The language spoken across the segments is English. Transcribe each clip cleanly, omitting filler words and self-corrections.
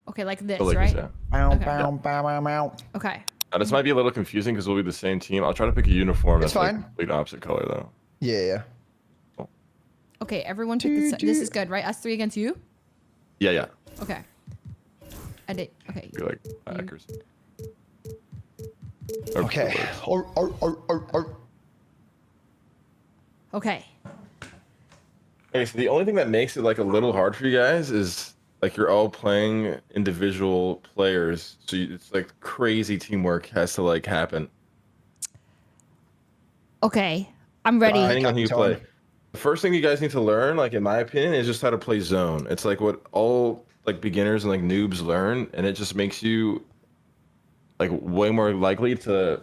Okay, like this, Lakers, right? yeah. Okay. This might be a little confusing because we'll be the same team. I'll try to pick a uniform It's that's like fine. complete opposite color though. Yeah. Okay, everyone pick this. This is good, right? Us three against you? Yeah. Okay. Okay. Be like accuracy. Okay. Okay. Okay, so the only thing that makes it like a little hard for you guys is like you're all playing individual players, so it's like crazy teamwork has to like happen. Okay. I'm ready. Depending on who you play. The first thing you guys need to learn, like in my opinion, is just how to play zone. It's like what all like beginners and like noobs learn, and it just makes you like way more likely to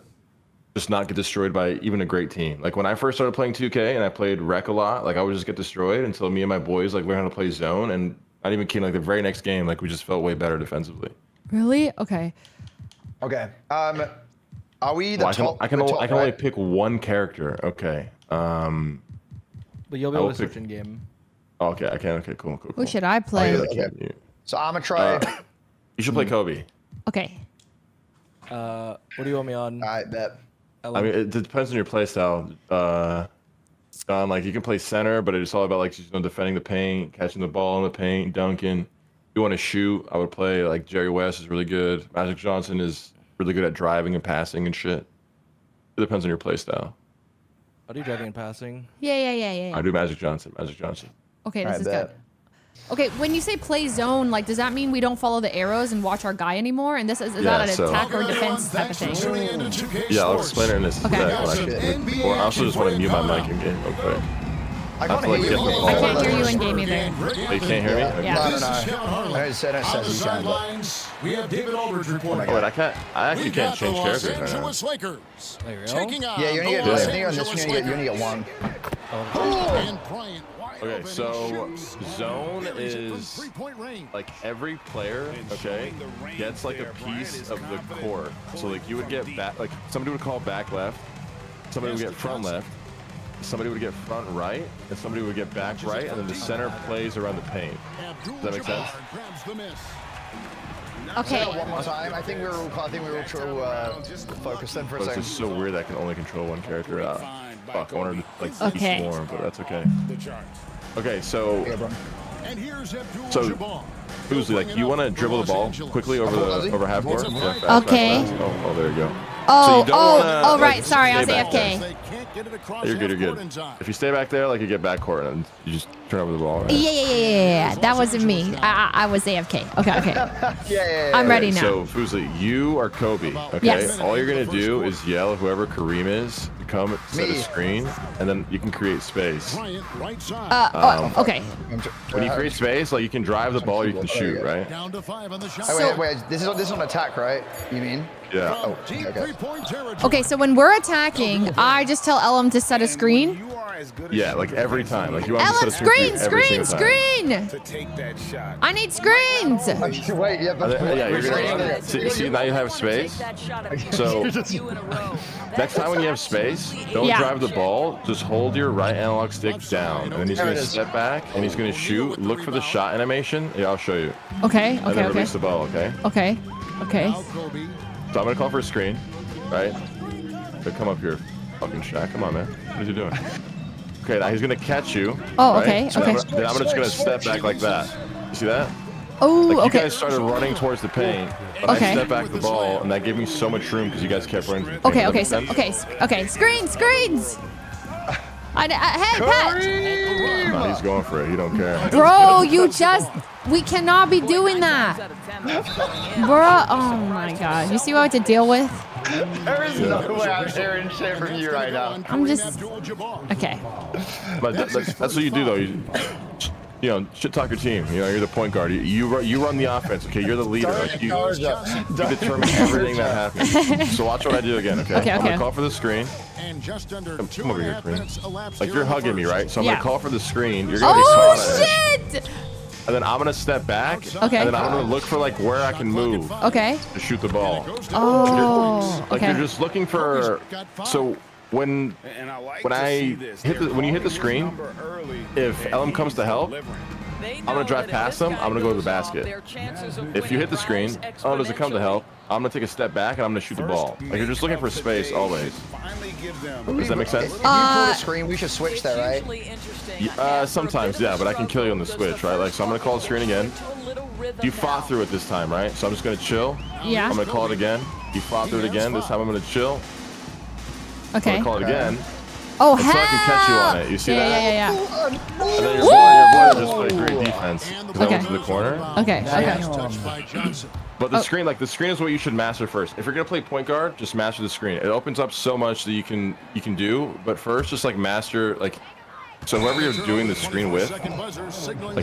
just not get destroyed by even a great team. Like when I first started playing 2K and I played Rec a lot, like I would just get destroyed until me and my boys like learned how to play zone, and not even kidding, like the very next game, like we just felt way better defensively. Really? Okay. Okay. Are we the top? I can only pick one character. Okay. But you'll be able to switch in game. Oh, okay, I can. Okay, cool. Who should I play? Okay. So I'm gonna try. You should play Kobe. Okay. What do you want me on? I bet. I mean, it depends on your play style. John, like you can play center, but it's all about like just defending the paint, catching the ball in the paint, dunking. If you want to shoot, I would play like Jerry West is really good. Magic Johnson is really good at driving and passing and shit. It depends on your play style. I'll do driving and passing. Yeah. I do Magic Johnson. Okay, this is good. Okay, when you say play zone, like, does that mean we don't follow the arrows and watch our guy anymore? And this is that an attack or defense type of thing? Yeah, I'll explain it in this second. Or I also just want to mute my mic in game real quick. I can't hear you. I can't hear you in game either. Oh, you can't hear me? Okay. Yeah. No. I said you can. We have David Aldridge reporting. Oh, wait, I actually can't change characters right now. Lakers. Yeah, you only get one. Okay, so zone is like every player, okay, gets like a piece of the court. So like you would get back, like somebody would call back left, somebody would get front left, somebody would get front right, and somebody would get back right, and then the center plays around the paint. Does that make sense? Okay. One more time. I think we were too focused then for a But it's second. just so weird that I can only control one character. Fuck, I wanted to like Okay. teach more, but that's okay. Okay, so Fuslie, like you want to dribble the ball quickly over half court? Yeah, fast, Okay. fast. Oh, there you go. Oh, right. Sorry, I was stay back AFK. there. You're good. If you stay back there, like you get back court and you just turn over the ball. Right? Yeah. That wasn't me. I was AFK. Okay. Yeah. I'm ready now. So Fuslie, you are Kobe. Okay. Yes. All you're gonna do is yell whoever Kareem is to come set a screen, and then you can create space. Okay. When you create space, like you can drive the ball, or you can shoot, right? Wait. This is an attack, right? You mean? Yeah. Oh, okay. Okay, so when we're attacking, I just tell Ellum to set a screen. Yeah, like every time. Like you want Ellum, to set a screen every single time. screen! I need screens! Wait, yeah, but Yeah, you're gonna see now you have space. So next time when you have space, don't drive the ball. Just hold your right analog stick down, and then he's gonna step back and he's gonna shoot. Look for the shot animation. Yeah, I'll show you. Okay. And then release the ball. Okay. So I'm gonna call for a screen, right? So come up here, fucking Shaq. Come on, man. What is he doing? Okay, now he's gonna catch you. Oh, right? okay. So Okay. then I'm just gonna step back like that. You see that? Oh, Like you okay. guys started running towards the paint, and I stepped back the ball, and that gave me so much room because you guys kept running. To the paint. Okay. Screens. Hey, Pat. No, he's going for it. He don't care. Bro, we cannot be doing that. Bro, oh my God. You see what I have to deal with? there is no way I'm hearing shit from you right now. I'm just, okay. But that's what you do, though. You know, shit talk your team. You know, you're the point guard. You run the offense. Okay, you're the leader. Like, you determine everything that happens. So watch what I do again. Okay. I'm gonna call for the screen. Come over here, Kareem. Like you're hugging me, right? So I'm gonna call for the screen. You're gonna be Oh shit! And then I'm gonna step back. Okay. And then I'm gonna look for like where I can move. Okay. To shoot the ball. Oh. Like you're just looking for. So when you hit the screen, if Ellum comes to help, I'm gonna drive past them. I'm gonna go to the basket. If you hit the screen, oh, does it come to help? I'm gonna take a step back and I'm gonna shoot the ball. Like you're just looking for space always. Does that make sense? If you pull the screen, we should switch there, right? Sometimes, yeah, but I can kill you on the switch, right? Like, so I'm gonna call the screen again. You fought through it this time, right? So I'm just gonna chill. Yeah. I'm gonna call it again. You fought through it again. This time I'm gonna chill. Okay. I'm gonna call it again. Oh, and so I can catch you on it. You see that? Yeah. And then your boy just played great defense because I went to the corner. Okay. But the screen, like the screen, is what you should master first. If you're gonna play point guard, just master the screen. It opens up so much that you can do. But first, just like master like. So whoever you're doing the screen with, like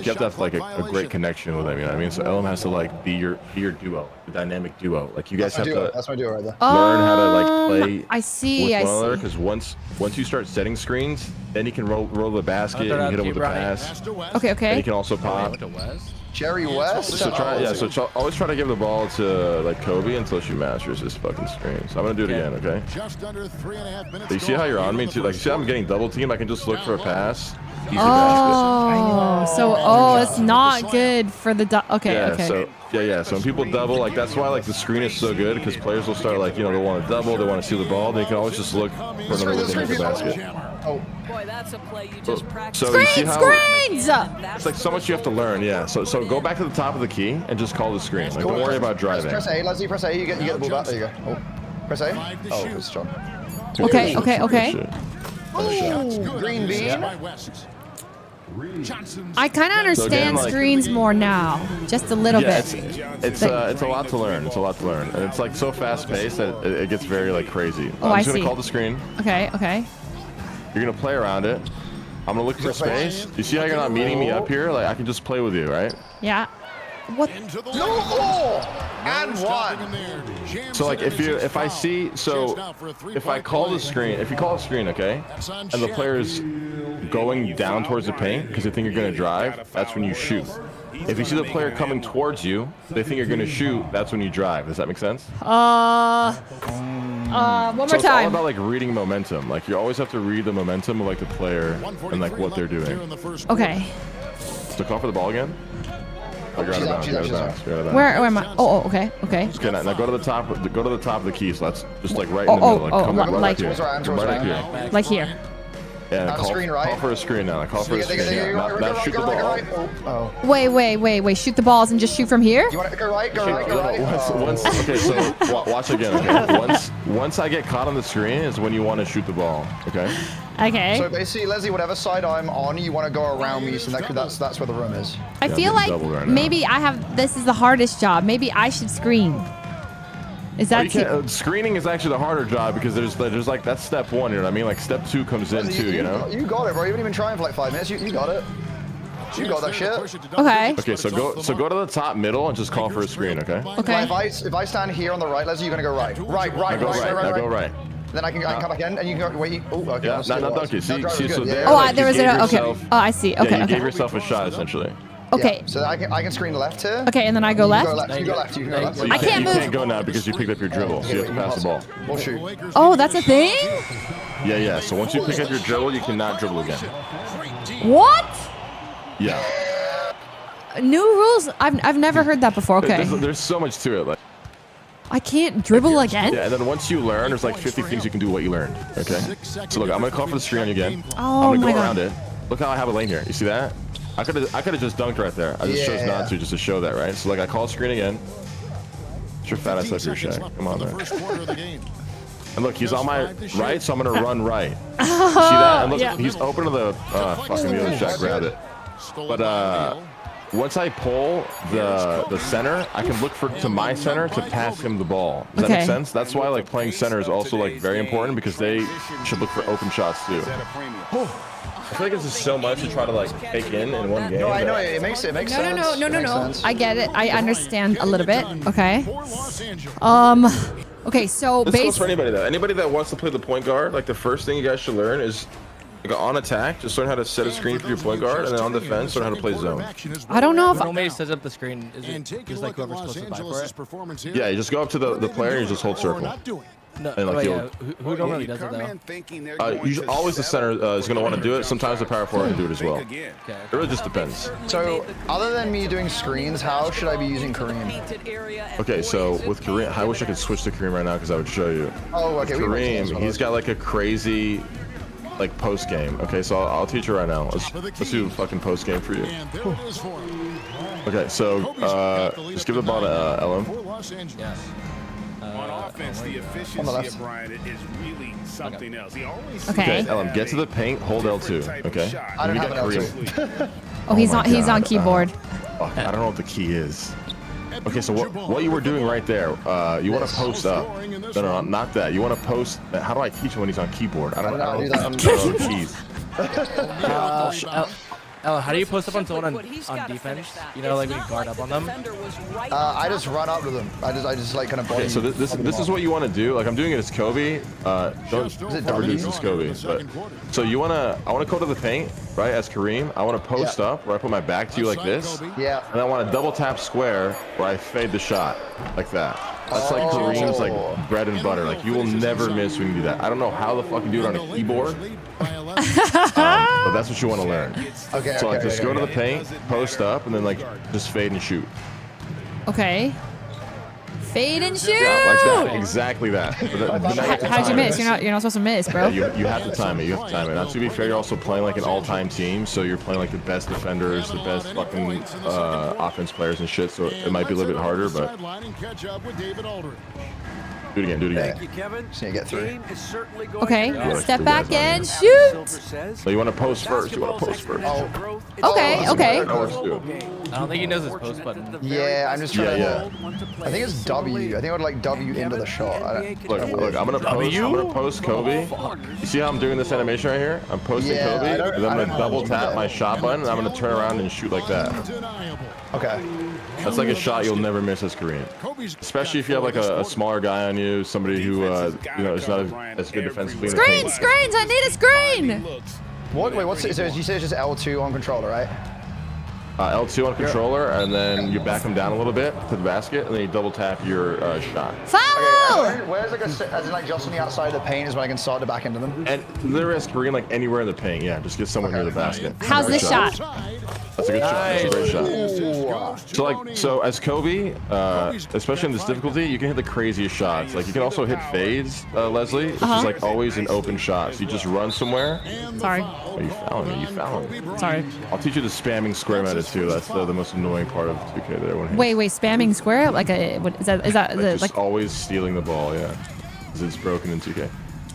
you have to have like a great connection with them, you know what I mean? So LM has to like be your duo, the dynamic duo. Like you guys have to that's my duo right there. learn how to like play I see, with one another, because once you start setting screens, then you can roll the basket and hit him with the pass. Okay. And you can also pop. Jerry West. So always try to give the ball to like Kobe until she masters this fucking screen. So I'm gonna do it again, okay? Just under 3.5 minutes. So you see how you're on me too? Like, you see how I'm getting double teamed? I can just look for a pass. Easy basket. Oh, it's not good for the okay. So when people double, like that's why like the screen is so good, because players will start like, you know, they want to double, they want to steal the ball, they can always just look for another way to make a basket. Oh. Boy, that's a play you just practiced. So you see how Screens! it's like so much you have to learn, yeah. So go back to the top of the key and just call the screen. Like don't worry about driving. Press A, Leslie, press A, you get the ball back, there you go. Oh. Press A. Oh, it's John. Okay. Oh, green bean. I kind of understand screens more now, just a little bit. It's a lot to learn. It's a lot to learn, and it's like so fast paced that it gets very like crazy. I'm just gonna call the screen. Okay. You're gonna play around it. I'm gonna look for space. You see how you're not meeting me up here? Like I can just play with you, right? Yeah. What? And one. So like if I call the screen, if you call the screen, okay, and the player's going down towards the paint because they think you're gonna drive, that's when you shoot. If you see the player coming towards you, they think you're gonna shoot, that's when you drive. Does that make sense? One more So it's all time. about like reading momentum. Like you always have to read the momentum of like the player and like what they're doing. Okay. So call for the ball again. Oh, you're out of bounds. You're out of bounds. Where am I? Oh, okay. Okay, now go to the top. Go to the top of the key. So that's just like right in the middle. Like come right up here. Right up here. Like here. Yeah, call for a screen now. Call for a screen. Now shoot the ball. Wait. Shoot the balls and just shoot from here? You want to go right? Go right. Okay, so watch again. Okay, once I get caught on the screen is when you want to shoot the ball. Okay. Okay. So basically, Leslie, whatever side I'm on, you want to go around me, so that's where the room is. I feel like maybe this is the hardest job. Maybe I should screen. Is that screening is actually the harder job, because there's like that's step one, you know what I mean? Like step two comes in too, you know? You got it, bro. You haven't even trying for like 5 minutes. You got it. You got that shit. Okay. Okay, so go to the top middle and just call for a screen, okay? Okay. If I stand here on the right, Leslie, you're gonna go right. Right. Now go right. Then I can come back in, and you can go. Wait. Oh, okay. Yeah, not donkey. See, so there. There was okay. Oh, I see. Okay. You gave yourself a shot essentially. Okay. Yeah, so I can screen left here. Okay, and then I go left. You go left. So I can't move. You can't go now because you picked up your dribble, so you have to pass the ball. We'll shoot. Oh, that's a thing? Yeah. So once you pick up your dribble, you cannot dribble again. What? Yeah. New rules? I've never heard that before. Okay. There's so much to it. Like. I can't dribble again? Yeah, and then once you learn, there's like 50 things you can do what you learned. Okay. So look, I'm gonna call for the screen again. Oh I'm gonna my go God. around it. Look how I have a lane here. You see that? I could have just dunked right there. I just chose not to, just to show that, right? So like I call screen again. Get your fat ass up here, Shaq. Come on, man. And look, he's on my right, so I'm gonna run right. See that? And look, he's open to the fucking the other Shaq grabbed it. But once I pull the center, I can look to my center to pass him the ball. Does that make sense? That's why like playing center is also like very important, because they should look for open shots too. I feel like this is so much to try to like take in one game. No, I know it makes sense. No. I get it. I understand a little bit. Okay. Okay, so this goes for anybody though. Anybody that wants to play the point guard, like the first thing you guys should learn is like on attack, just learn how to set a screen for your point guard, and then on defense, learn how to play zone. I don't know if nobody sets up the screen. Is it just like whoever's supposed to buy for it? Yeah, you just go up to the player and you just hold circle. No, And, like, who normally does it though? Always the center is going to want to do it. Sometimes the power forward can do it as well. Okay. It really just depends. So, other than me doing screens, how should I be using Kareem? Okay, so with Kareem, I wish I could switch to Kareem right now because I would show you. Oh, okay. Kareem, he's got like a crazy, like post game. Okay, so I'll teach you right now. Let's do a fucking post game for you. Okay, so just give the ball to Ellen. Yeah. On offense, the efficiency of Bryant is really something else. He always Okay. Ellen, get to the paint, hold L2. Okay. I don't You have got an Kareem. L2. Oh, he's my on. He's God. on keyboard. Fuck, I don't know what the key is. Okay, so what you were doing right there, you want to post up. No, not that. You want to post. How do I teach him when he's on keyboard? I don't know the keys. How do you post up on someone on defense? You know, like when you guard up on them? I just run up to them. I just like kind of body. Okay, so this is what you want to do. Like I'm doing it as Kobe. Don't ever do this as Kobe. But so I want to go to the paint, right? As Kareem, I want to post up where I put my back to you like this. Yeah. And I want to double tap square where I fade the shot like that. That's like Kareem's like bread and butter. Like you will never miss when you do that. I don't know how the fuck you do it on a keyboard, but that's what you want to learn. Okay. So like just go to the paint, post up, and then like just fade and shoot. Okay. Fade and shoot. Yeah, like that. Exactly that. How'd you miss? You're not supposed to miss, bro. Yeah, you have to time it. You have to time it. Now, to be fair, you're also playing like an all-time team, so you're playing like the best defenders, the best fucking offense players and shit. So it might be a little bit harder, but do it again. Do it again. Thank you, Kevin. Just need to get through. Okay. Step back and shoot. So you want to post first. You want to post first. Okay. Okay. I don't think he knows his post button. Yeah, I'm just trying to. I think it's W. I think I would like W into the shot. Look, I'm gonna post Kobe. You see how I'm doing this animation right here? I'm posting Kobe, and then I'm gonna double tap my shot button, and I'm gonna turn around and shoot like that. Okay. That's like a shot you'll never miss as Kareem. Especially if you have like a smaller guy on you, somebody who is not as good defensively. Screens. I need a screen. What? Wait, what's it? So you said it's just L2 on controller, right? L2 on controller, and then you back them down a little bit to the basket, and then you double tap your shot. Foul! Okay, where's like as in like just on the outside of the paint is when I can start to back into them? And literally as Kareem, like anywhere in the paint, yeah, just get someone near the basket. How's this shot? That's a good shot. That's a great shot. So as Kobe, especially in this difficulty, you can hit the craziest shots. Like you can also hit fades, Leslie, which is like always an open shot. So you just run somewhere. Sorry. Oh, you fouling me. You fouling me. Sorry. I'll teach you the spamming square method too. That's the most annoying part of 2K that everyone hates. Wait, spamming square? Like is that just always stealing the ball, yeah. Because it's broken in 2K.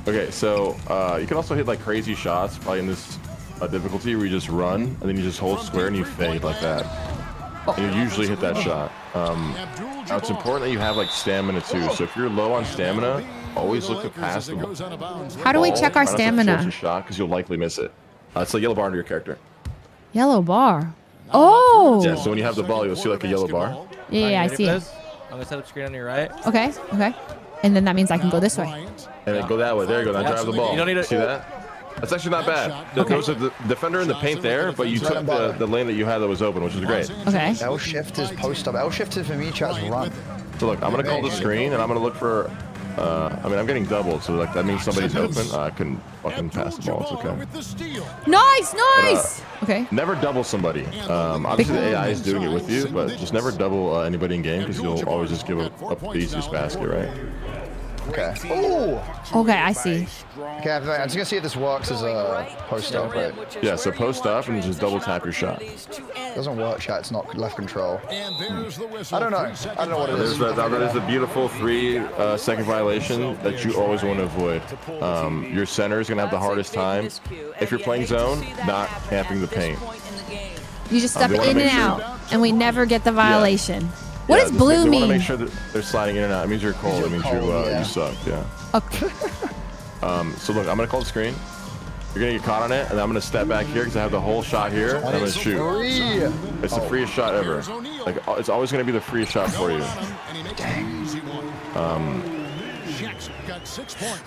Okay, so you can also hit like crazy shots probably in this difficulty where you just run and then you just hold square and you fade like that. And you usually hit that shot. Now it's important that you have like stamina too. So if you're low on stamina, always look to pass the ball. How do we check our stamina? Shot because you'll likely miss it. It's a yellow bar under your character. Yellow bar. Oh. Yeah, so when you have the ball, you'll see like a yellow bar. Yeah, I see it. I'm gonna set up screen on your right. Okay. And then that means I can go this way. And then go that way. There you go. Now drive the ball. You don't need to see that? That's actually not bad. There was a defender in the paint there, but you took the lane that you had that was open, which is great. Okay. L shift is post up. L shift is for me, chat's run. So look, I'm gonna call the screen and I'm gonna look for. I mean, I'm getting doubled, so like that means somebody's open. I couldn't fucking pass the ball. It's okay. Nice. Okay. Never double somebody. Obviously the AI is doing it with you, but just never double anybody in game because you'll always just give up the easiest basket, right? Okay. Ooh. Okay, I see. Okay, I'm just gonna see if this works as a post up, right? Yeah, so post up and just double tap your shot. Doesn't work, chat. It's not left control. I don't know. I don't know what it is. There's a beautiful 3-second violation that you always want to avoid. Your center is gonna have the hardest time if you're playing zone, not camping the paint. You just step in and out, and we never get the violation. What does blue mean? You want to make sure that they're sliding in and out. It means you're cold. It means you suck. Yeah. Okay. So look, I'm gonna call the screen. You're gonna get caught on it, and I'm gonna step back here because I have the whole shot here, and I'm gonna shoot. It's the freest shot ever. Like it's always gonna be the freest shot for you.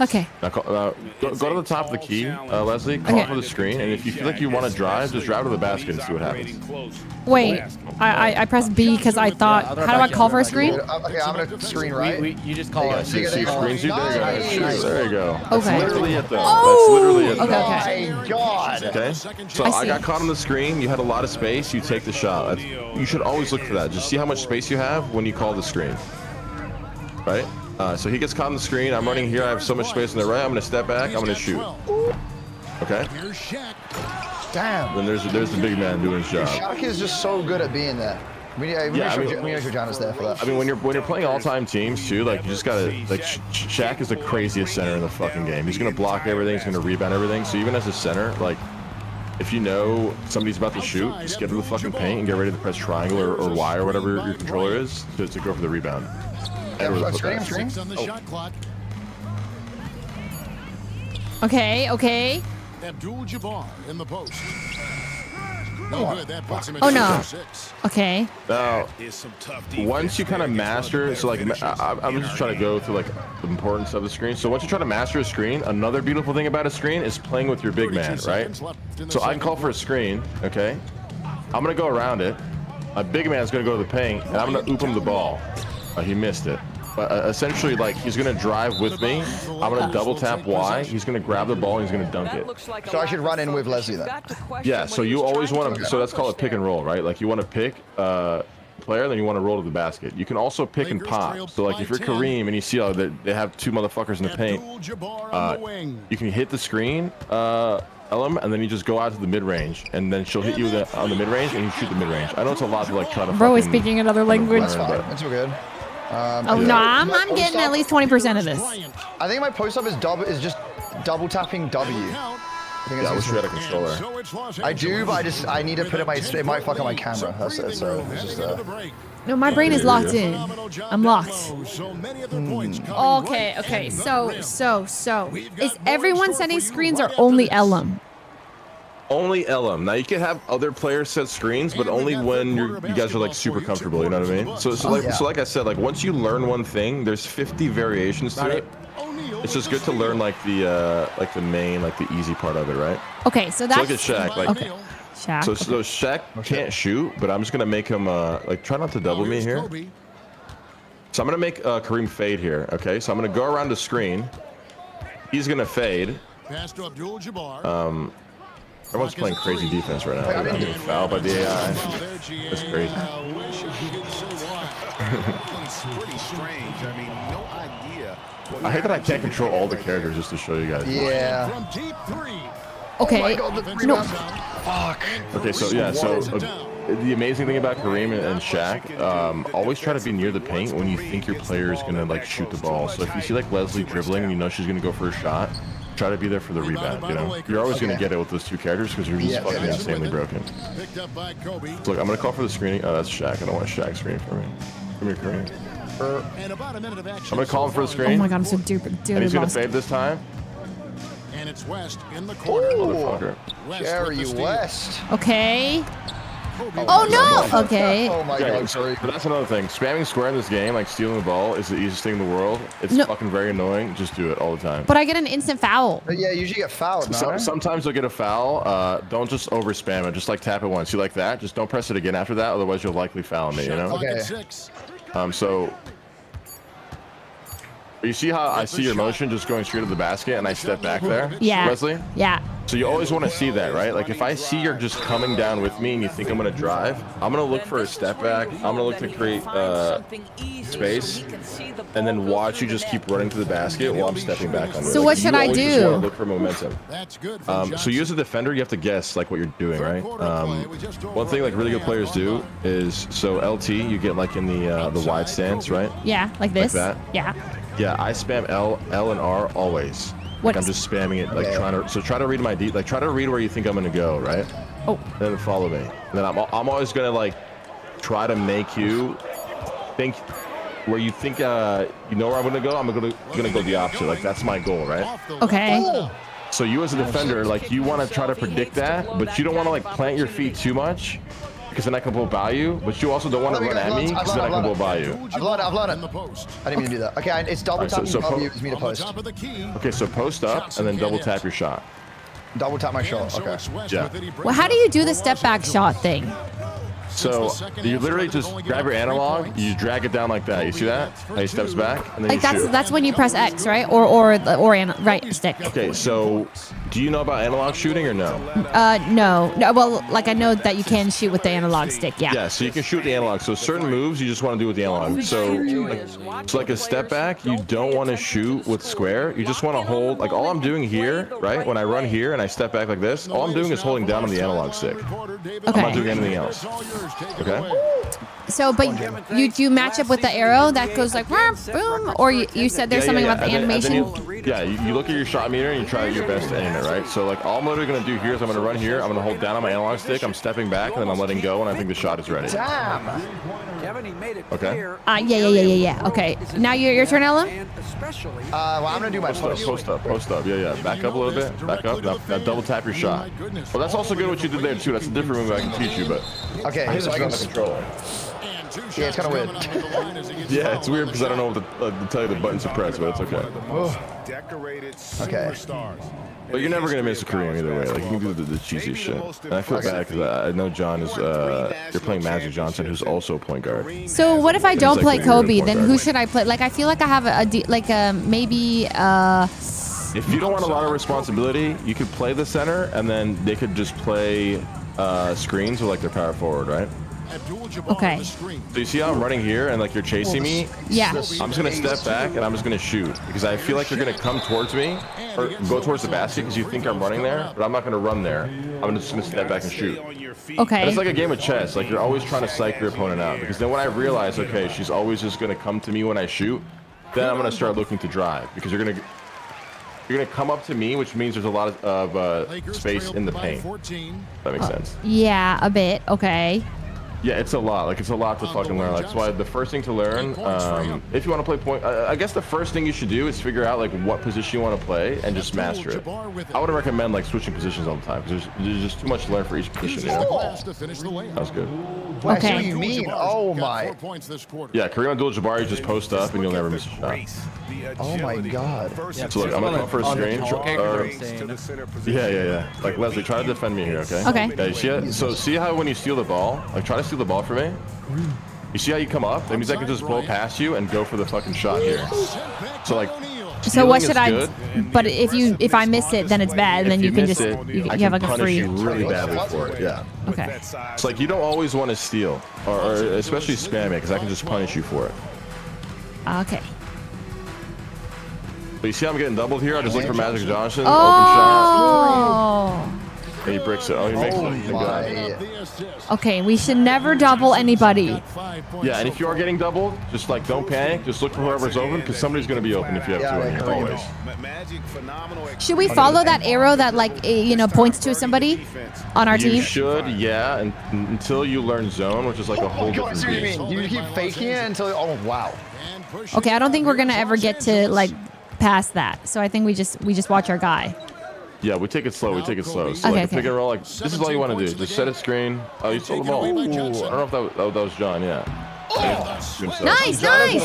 Okay. Now, go to the top of the key, Leslie. Call for the screen, and if you feel like you want to drive, just drive to the basket and see what happens. Wait, I pressed B because I thought, how do I call for a screen? Okay, I'm gonna screen right. You just call it. See screens? There you go. Okay. That's literally it, though. Oh! That's literally it. Okay. My God. Okay. So I got caught on the screen. You had a lot of space. You take the shot. You should always look for that. Just see how much space you have when you call the screen. Right? So he gets caught on the screen. I'm running here. I have so much space on the right. I'm going to step back. I'm going to shoot. Okay? Damn. Then there's the big man doing his job. Shaq is just so good at being there. We need to make sure John is there for that. I mean, when you're playing all-time teams too, like you just gotta like Shaq is the craziest center in the fucking game. He's gonna block everything. He's gonna rebound everything. So even as a center, like if you know somebody's about to shoot, just get to the fucking paint and get ready to press triangle or Y or whatever your controller is to go for the rebound. Okay. Abdul-Jabbar in the post. Oh no. Okay. Now, once you kind of master, so like I'm just trying to go through like the importance of the screen. So once you try to master a screen, another beautiful thing about a screen is playing with your big man, right? So I can call for a screen, okay? I'm gonna go around it. A big man's gonna go to the paint, and I'm gonna oop him the ball. He missed it. But essentially, like, he's going to drive with me. I'm going to double tap Y. He's going to grab the ball and he's going to dunk it. So I should run in with Leslie then? Yeah, so you always want to, so that's called a pick and roll, right? Like, you want to pick player, then you want to roll to the basket. You can also pick and pop. So, like, if you're Kareem and you see they have two motherfuckers in the paint, you can hit the screen, and then you just go out to the mid-range, and then she'll hit you on the mid-range, and you shoot the mid-range. I know it's a lot to, like, try to Bro is speaking another language. That's fine. That's good. No, I'm getting at least 20% of this. I think my post-up is just double tapping W. I wish we had a controller. I do, but I need to put it it might fuck up my camera. That's it. So it's just No, my brain is locked in. I'm locked. Okay. So is everyone setting screens or only Elam? Only Elam. Now you can have other players set screens, but only when you guys are like super comfortable. You know what I mean? So like I said, like once you learn one thing, there's 50 variations to it. It's just good to learn like the main, like the easy part of it, right? Okay, so that's. So look at Shaq. Like, okay. Shaq. So Shaq can't shoot, but I'm just gonna make him like try not to double me here. So I'm gonna make Kareem fade here. Okay, so I'm gonna go around the screen. He's gonna fade. Everyone's playing crazy defense right now. I'm getting fouled by the AI. That's crazy. I hate that I can't control all the characters just to show you guys. Yeah. Okay. Oh my God, no. Fuck. Okay, so yeah, the amazing thing about Kareem and Shaq, always try to be near the paint when you think your player is gonna like shoot the ball. So if you see like Leslie dribbling and you know she's gonna go for a shot, try to be there for the rebound, you know? You're always going to get it with those two characters because you're just fucking insanely broken. So look, I'm going to call for the screening. Oh, that's Shaq. I don't want Shaq screening for me. Come here, Kareem. I'm going to call him for the screen. Oh my God, I'm so duper and he's going to fade this time. And it's West in the corner. Motherfucker. Jerry West. Okay. Oh no! Okay. Oh my God, sorry. But that's another thing. Spamming square in this game, like stealing the ball, is the easiest thing in the world. It's fucking very annoying. Just do it all the time. But I get an instant foul. But yeah, you usually get fouled. Sometimes you'll get a foul. Don't just over spam it. Just like tap it once. You like that? Just don't press it again after that. Otherwise, you'll likely foul me. You know? Okay. So you see how I see your motion just going straight to the basket, and I step back there? Yeah. Leslie? Yeah. So you always want to see that, right? Like if I see you're just coming down with me and you think I'm going to drive, I'm going to look for a step back. I'm going to look to create space and then watch you just keep running to the basket while I'm stepping back on it. So what should I do? Just want to look for momentum. So you as a defender, you have to guess like what you're doing, right? One thing like really good players do is, so LT, you get like in the wide stance, right? Yeah, like this? Like that? Yeah. Yeah, I spam L and R always. Like I'm just spamming it, like try to read my like try to read where you think I'm gonna go, right? Oh. And then follow me. And then I'm always gonna like try to make you think where you think you know where I'm gonna go. I'm gonna go the opposite. Like that's my goal, right? Okay. So you as a defender, like you want to try to predict that, but you don't want to like plant your feet too much. because then I can blow by you. But you also don't want to run at me because then I can blow by you. I've learned it. I didn't even do that. Okay, it's double tap W is me to post. Okay, so post up and then double tap your shot. Double tap my shot. Okay. Yeah. Well, how do you do the step back shot thing? So you literally just grab your analog, you drag it down like that. You see that? How he steps back and then Like you shoot. that's when you press X, right? Or right stick. Okay, so do you know about analog shooting or no? No. Well, like I know that you can shoot with the analog stick. Yeah. Yeah, so you can shoot with the analog. So certain moves you just want to do with the analog. So like a step back, you don't want to shoot with square. You just want to hold, like all I'm doing here, right? When I run here and I step back like this, all I'm doing is holding down on the analog stick. I'm not doing anything else. Okay. So, but you match up with the arrow that goes like boom, or you said there's something about the animation. You look at your shot meter and you try your best to aim it, right? So like all I'm literally gonna do here is I'm gonna run here, I'm gonna hold down on my analog stick, I'm stepping back, and then I'm letting go, and I think the shot is ready. Damn. Okay. Yeah. Okay. Now your turn, Ella. Well, I'm gonna do my post up. Yeah. Back up a little bit. Back up. Now double tap your shot. Well, that's also good what you did there too. That's a different move I can teach you, but. Okay, so I can controller. Yeah, it's kind of weird. Yeah, it's weird because I don't know what to tell you the buttons to press, but it's okay. Okay. But you're never gonna miss a Korean either way. Like you can do the cheesy shit. And I feel bad because I know John is. You're playing Magic Johnson, who's also a point guard. So what if I don't play Kobe? Then who should I play? Like I feel like I have maybe. If you don't want a lot of responsibility, you could play the center, and then they could just play screens with like their power forward, right? Okay. So you see how I'm running here and like you're chasing me? Yeah. I'm just gonna step back and I'm just gonna shoot because I feel like you're gonna come towards me or go towards the basket because you think I'm running there, but I'm not gonna run there. I'm just gonna step back and shoot. Okay. And it's like a game of chess. Like you're always trying to psych your opponent out because then when I realize, okay, she's always just gonna come to me when I shoot, then I'm gonna start looking to drive because you're gonna come up to me, which means there's a lot of space in the paint. That makes sense. Yeah, a bit. Okay. Yeah, it's a lot. Like, it's a lot to fucking learn. Like, that's why the first thing to learn, if you want to play point, I guess the first thing you should do is figure out, like, what position you want to play and just master it. I wouldn't recommend, like, switching positions all the time because there's just too much to learn for each position, you know? That was good. Okay. I see what you mean. Oh, my. Yeah, Kareem Abdul-Jabbar, you just post up and you'll never miss a shot. Oh, my God. So, look, I'm going to come for a screen. Yeah. Like, Leslie, try to defend me here, okay? Okay. Yeah, you see it? So, see how when you steal the ball, like, try to steal the ball for me. You see how you come up? That means I can just blow past you and go for the fucking shot here. So like, so what should I? But if I miss it, then it's bad, and then you can just you have like a free. I can punish you really badly for it. Yeah. Okay. It's like you don't always want to steal, or especially spam it, because I can just punish you for it. Okay. But you see how I'm getting doubled here? I just look for Magic Johnson. Oh. Open shot. And he breaks it. Oh, he makes it. Okay, we should never double anybody. Yeah, and if you are getting doubled, just like don't panic. Just look for whoever's open, because somebody's going to be open if you have two in here, always. Should we follow that arrow that like points to somebody on our team? You should, yeah, and until you learn zone, which is like a whole different game. You keep faking it until wow. Okay, I don't think we're gonna ever get to like past that. So I think we just watch our guy. Yeah, we take it slow. So like pick and roll, like this is all you want to do. Just set a screen. Oh, you stole the ball. Ooh, I don't know if that was John. Yeah. Nice. Okay.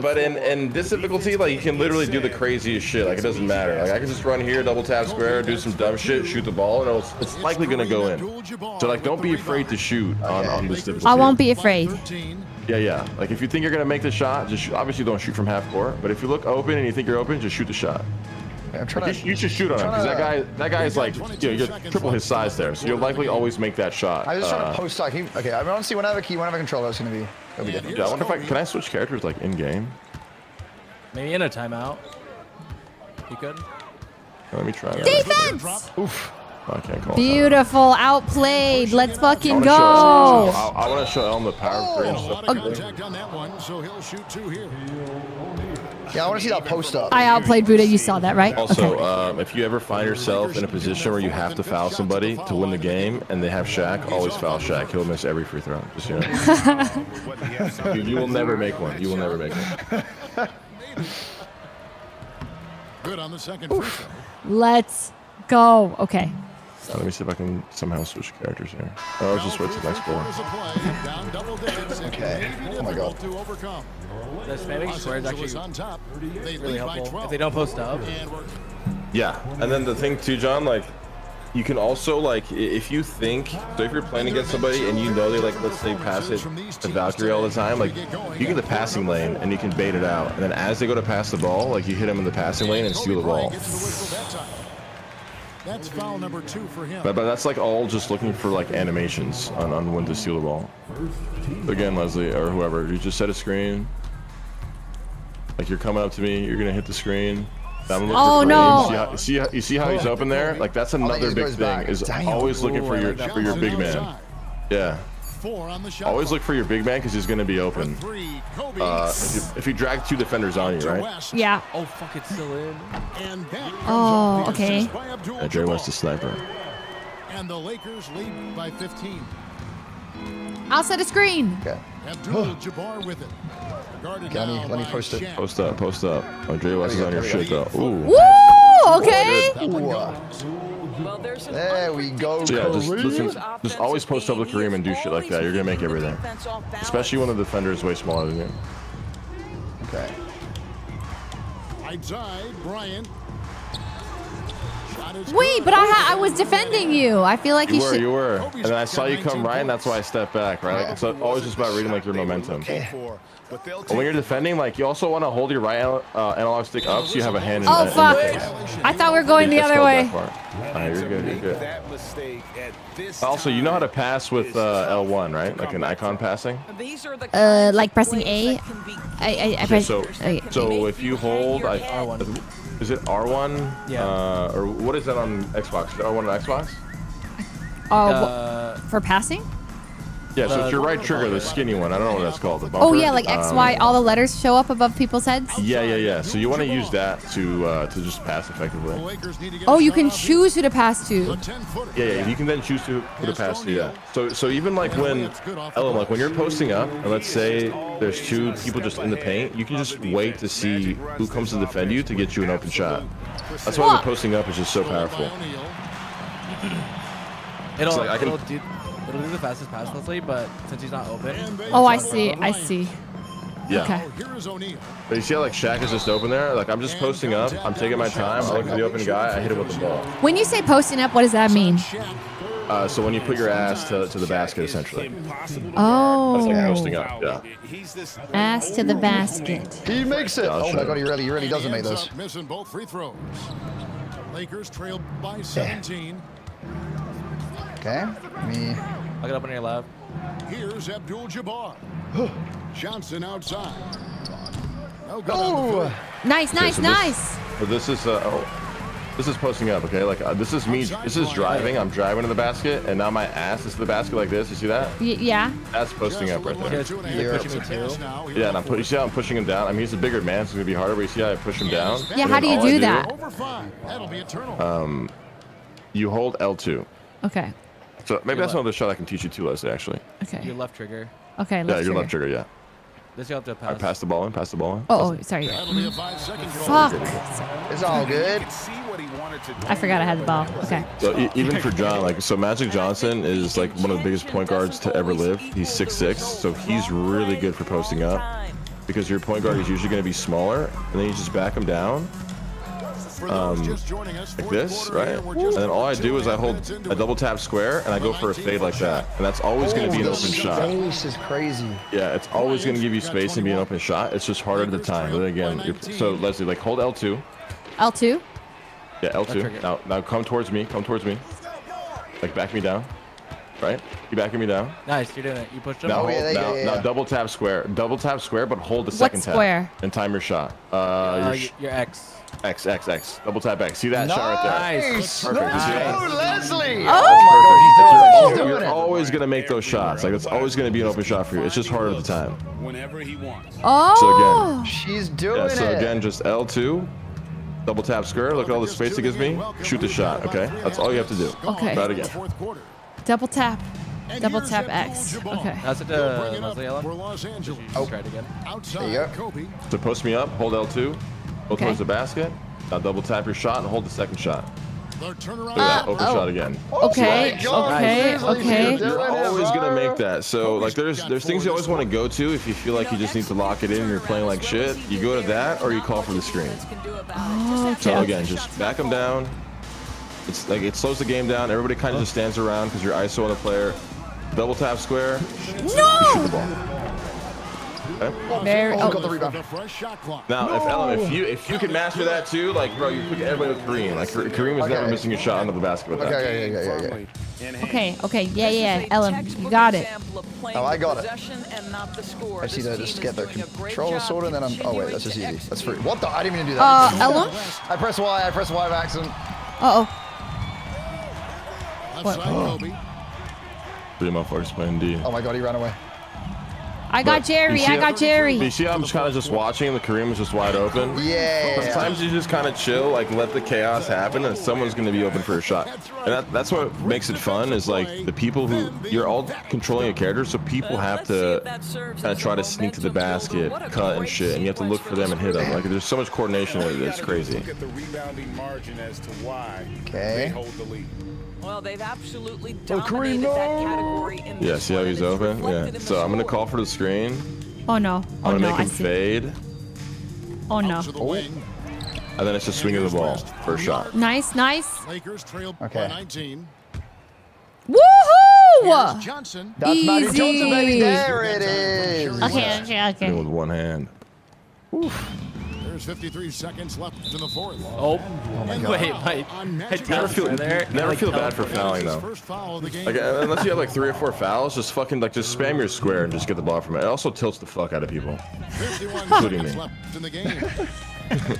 But in this difficulty, like you can literally do the craziest shit. Like it doesn't matter. Like I can just run here, double tap square, do some dumb shit, shoot the ball, and it's likely gonna go in. So like, don't be afraid to shoot on this difficulty. I won't be afraid. Yeah. Like if you think you're gonna make the shot, just obviously don't shoot from half court. But if you look open and you think you're open, just shoot the shot. I'm trying you should shoot on him because that guy is like you're triple his size there, so you'll likely always make that shot. I was just trying to post side. Okay, I want to see whenever controller it's gonna be. Yeah, I wonder if can I switch characters like in game? Maybe in a timeout. You could. Let me try that. Defense. Oof. I can't call. Beautiful, outplayed. Let's fucking go. I want to show Elm the power of and stuff. Yeah, I want to see that post up. I outplayed Buddha. You saw that, right? Also, if you ever find yourself in a position where you have to foul somebody to win the game, and they have Shaq, always foul Shaq. He'll miss every free throw. Just you will never make one. You will never make one. Good on the second free throw. Let's go. Okay. Let me see if I can somehow switch characters here. Or I'll just wait till the next ball. Okay. Oh my god. The spamming square is actually really helpful if they don't post up. Yeah, and then the thing too, John, like, you can also, like, if you think, so if you're playing against somebody and you know they, like, let's say pass it to Valkyrie all the time, like, you get the passing lane and you can bait it out. And then as they go to pass the ball, like, you hit them in the passing lane and steal the ball. That's foul number 2 for him. But that's, like, all just looking for, like, animations on when to steal the ball. Again, Leslie, or whoever, you just set a screen. Like, you're coming up to me, you're going to hit the screen. Oh no! You see how he's open there? Like that's another big thing is always looking for your big man. Yeah. Always look for your big man because he's gonna be open. If you drag 2 defenders on you, right? Yeah. Oh fuck, it's still in. Oh, okay. Yeah, Dre wants to sniper. And the Lakers lead by 15. I'll set a screen. Okay. Abdul-Jabbar with it. Okay, let me post it. Post up, post up. Oh, Dre West is on your shit though. Ooh. Woo! Okay. There we go. So yeah, just always post up with Kareem and do shit like that. You're gonna make everything. Especially when the defender is way smaller than you. Okay. Outside, Bryant. Wait, but I was defending you. I feel like you should. You were. And then I saw you come right, and that's why I stepped back, right? It's always just about reading like your momentum. But when you're defending, like you also want to hold your right analog stick up so you have a hand in Oh in fuck! the face. I thought we were going the other way. Alright, you're good, you're good. Also, you know how to pass with L1, right? Like an icon passing? Like pressing A. I press. So if you hold R1. Is it R1? Yeah. Or what is that on Xbox? Is it R1 on Xbox? For passing? Yeah, so it's your right trigger, the skinny one. I don't know what that's called. The bumper. Oh yeah, like X, Y, all the letters show up above people's heads? Yeah. So you want to use that to just pass effectively. Oh, you can choose who to pass to. Yeah, you can then choose who to pass to, yeah. So even like when, Ellen, like when you're posting up, and let's say there's 2 people just in the paint, you can just wait to see who comes to defend you to get you an open shot. That's why the posting up is just so powerful. It'll do the fastest pass, Leslie, but since he's not open. Oh, I see. Yeah. Okay. But you see how like Shaq is just open there? Like I'm just posting up, I'm taking my time, I look at the open guy, I hit him with the ball. When you say posting up, what does that mean? So when you put your ass to the basket, essentially. Oh. That's like posting up, yeah. Ass to the basket. He makes it. Oh my god, he really doesn't make those. Missing both free throws. Lakers trail by 17. Okay. Me. Look it up on your left. Here's Abdul-Jabbar. Johnson outside. Oh. Nice. But this is this is posting up, okay? Like this is me. This is driving. I'm driving to the basket, and now my ass is to the basket like this. You see that? Yeah. That's posting up right there. You're pushing me too. Yeah, and you see how I'm pushing him down? I mean, he's a bigger man, so it's gonna be harder. But you see how I push him down? Yeah. How do you do that? Over 5. That'll be a turnover. You hold L2. Okay. So maybe that's another shot I can teach you too, Leslie. Actually. Okay. Your left trigger. Okay. Yeah, your left trigger. Yeah. This you have to pass. Pass the ball in. Pass the ball in. Oh, sorry. That'll be a 5-second Fuck. It's all good. I forgot I had the ball. Okay. So even for John, like, so Magic Johnson is like one of the biggest point guards to ever live. He's 6'6", so he's really good for posting up because your point guard is usually going to be smaller, and then you just back him down. Like this, right? And then all I do is I hold a double tap square and I go for a fade like that, and that's always going to be an open shot. Space is crazy. Yeah, it's always going to give you space and be an open shot. It's just harder at the time. But then again, so Leslie, like hold L2. L2. Yeah, L2. Now come towards me. Come towards me. Like back me down. Right? You backing me down? Nice, you're doing it. You pushed him. Now, now double tap square. Double tap square, but hold the second tap. Square? And time your shot. Your X. X. Double tap X. See that shot right there? Nice. Perfect. No, Leslie. Oh. You're always going to make those shots. Like, it's always going to be an open shot for you. It's just harder at the time. Whenever he wants. Oh. So again. She's doing it. So again, just L2. Double tap square. Look at all the space it gives me. Shoot the shot, okay? That's all you have to do. Okay. Try it again. Double tap. Double tap X. Okay. That's it to Leslie Ellen. Oh. Try it again. There you go. So post me up, hold L2, go Okay. towards the basket. Now double tap your shot and hold the second shot. The turnaround. Look at that, open shot again. Okay, okay, okay. You're always gonna make that. So like, there's things you always want to go to if you feel like you just need to lock it in and you're playing like shit. You go to that or you call for the screen. Oh, okay. So again, just back them down. It's like it slows the game down. Everybody kind of just stands around because you're ISO on the player. Double tap square. No. Shoot the ball. Okay. Very. Got the Oh. rebound. Now, if you can master that too, like bro, you pick everybody with Kareem. Like Kareem is never missing a shot under the basket with that. Okay. Okay. Yeah. Ellen, you got it. Oh, I got it. I see that. Just get the controller sorted, and then I'm. Oh wait, that's just easy. That's free. What the? I didn't even do that. Ellen. I press Y by accident. Uh-oh. Left side, Kobe. Three motherfuckers playing D. Oh my god, he ran away. I got Jerry. I got Jerry. You see how I'm kind of just watching and the Kareem was just wide open? Yeah. Sometimes you just kind of chill, like let the chaos happen, and someone's going to be open for a shot. And that's what makes it fun, is like the people who, you're all controlling a character, so people have to kind of try to sneak to the basket, cut and shit, and you have to look for them and hit them. Like there's so much coordination in it, it's crazy. Look at the rebounding margin as to why they Okay. hold the lead. Well, they've absolutely dominated that category in Yeah, this see how one, he's and it's open? reflected Yeah. in the So I'm going to score. call for the screen. Oh no. Oh I'm going to no. make I him see. fade, Oh no. To the wing. and then it's just swinging the ball. First shot. Nice. Lakers trail Okay. by 19. Woohoo! Here's Johnson. That's Magic Johnson, baby. Easy. There it is. Okay. Doing with one hand. There's 53 seconds left in the fourth. Oh, my God. wait, my Never feel, there. never feel bad for fouling though. First foul of the game. Like unless you have like 3 or 4 fouls, just fucking like just spam your square and just get the ball from it. It also tilts the fuck out of people. 51 Including seconds me. left in the game.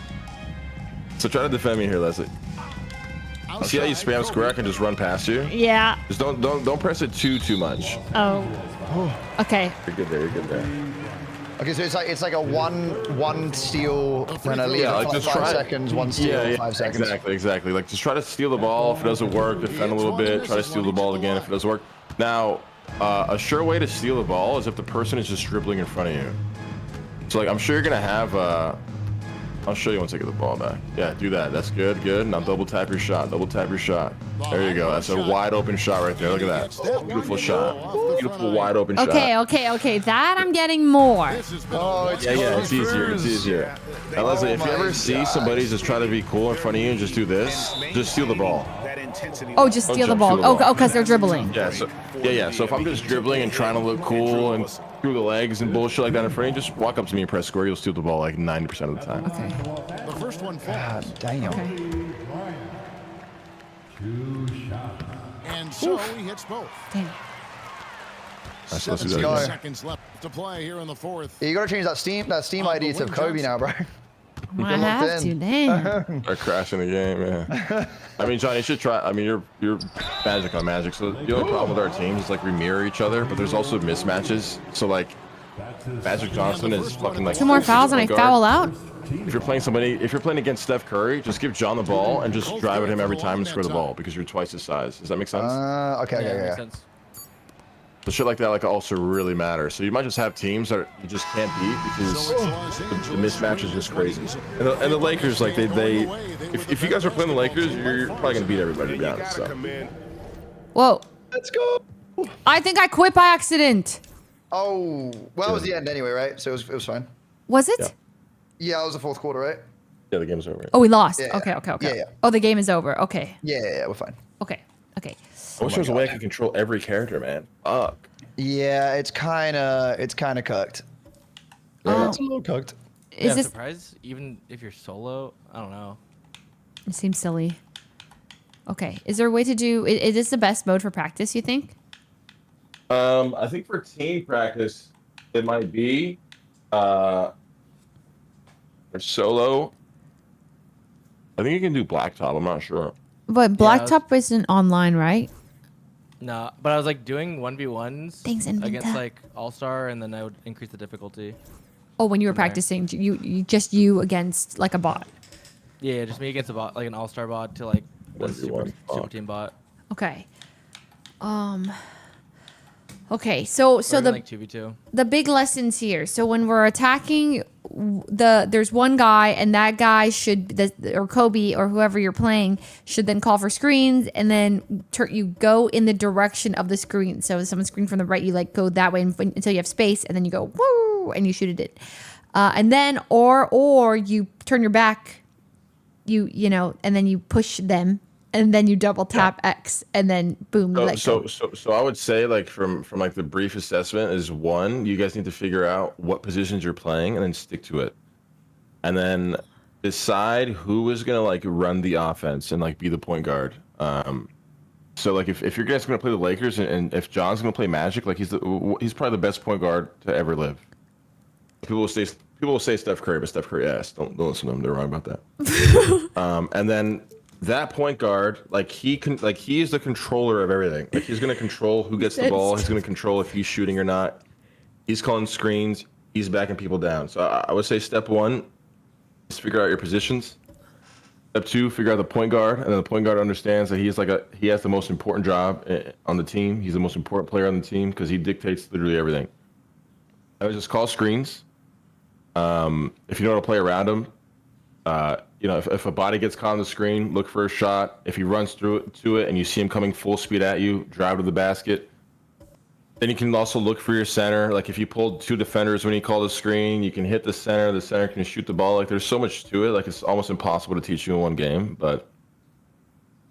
So try to defend me here, Leslie. See how you Outside, spam square? I Kobe. can just run past you. Yeah. Just don't press it too much. Oh. Okay. You're good there. You're good there. Okay, so it's like a one steal, then a lead Yeah, of like just 5 try. seconds, one steal, 5 seconds. Exactly. Like just try to steal the ball. If it doesn't work, defend a little bit. Try to steal the ball again if it doesn't work. Now, a sure way to steal the ball is if the person is just dribbling in front of you. So like I'm sure you're gonna have. I'll show you once I get the ball back. Yeah, do that. That's good. Now double tap your shot. There you go. That's a wide open shot right there. Look at that. Beautiful shot. Beautiful wide open shot. Okay. That I'm getting more. Oh, it's Yeah, it's easier. Now, Leslie, if you ever see somebody just try to be cool in front of you and just do this, just steal the ball. That intensity. Oh, just steal the ball. Oh, because they're dribbling. Yeah, so if I'm just dribbling and trying to look cool and through the legs and bullshit like that in front of you, just walk up to me and press square. You'll steal the ball like 90% of the time. Okay. The first one God falls. damn. Okay. And so he hits both. Damn. Let's do 17 that again. seconds left to play here in the fourth. Yeah, you gotta change that Steam ID to Kobe now, bro. I have to. Damn. Are crashing the game, yeah. I mean, John, you should try. I mean, you're magic on magic. So the only problem with our teams is like we mirror each other, but there's also mismatches. So like, Magic Johnson is fucking like 2 more fouls and I foul out. If you're playing against Steph Curry, just give John the ball and just drive at him every time and score the ball because you're twice his size. Does that make sense? Okay. Makes sense. So shit like that like also really matters. So you might just have teams that you just can't beat because the mismatch is just crazy. And the Lakers, like if you guys are playing the Lakers, you're probably gonna beat everybody, to be honest. So. Whoa. Let's go. I think I quit by accident. Oh, well, it was the end anyway, right? So it was fine. Was it? Yeah. Yeah, it was the fourth quarter, right? Yeah, the game's over. Oh, we lost. Yeah. Okay. Yeah. Oh, the game is over. Okay. Yeah, we're fine. Okay. I wish there was a way I could control every character, man. Fuck. Yeah, it's kind of cooked. Oh. It's a little cooked. Is I'm this? surprised, even if you're solo, I don't know. It seems silly. Okay. Is there a way to do? Is this the best mode for practice? You think? I think for team practice, it might be. For solo, I think you can do blacktop. I'm not sure. But Blacktop isn't online, right? No, but I was like doing 1v1s Thanks, Inventa. against like All-Star, and then I would increase the difficulty. Oh, when you were From there. practicing, you against like a bot. Yeah, just me against a bot, like an All-Star bot to like the 1v1, super fuck. team bot. Okay. Okay, so the like 2v2. The big lessons here. So when we're attacking, there's one guy, and that guy or Kobe or whoever you're playing should then call for screens, and then you go in the direction of the screen. So if someone's screen from the right, you like go that way until you have space, and then you go woo, and you shoot at it. And then or you turn your back, you know, and then you push them. And then you double tap X, and then boom. So I would say, like from like the brief assessment is one, you guys need to figure out what positions you're playing and then stick to it, and then decide who is gonna like run the offense and like be the point guard. So like if you're guys gonna play the Lakers and if John's gonna play Magic, like he's probably the best point guard to ever live. People will say Steph Curry, but Steph Curry ass. Don't listen to them. They're wrong about that. And then. That point guard, like he is the controller of everything. Like he's gonna control who gets the ball. He's gonna control if he's shooting or not. He's calling screens. He's backing people down. So I would say step one is figure out your positions. Step two, figure out the point guard, and then the point guard understands that he has the most important job on the team. He's the most important player on the team because he dictates literally everything. I would just call screens. If you know how to play around him. You know, if a body gets caught on the screen, look for a shot. If he runs to it and you see him coming full speed at you, drive to the basket. Then you can also look for your center. Like if you pulled two defenders when you call the screen, you can hit the center. The center can shoot the ball. Like there's so much to it. Like it's almost impossible to teach you in one game. But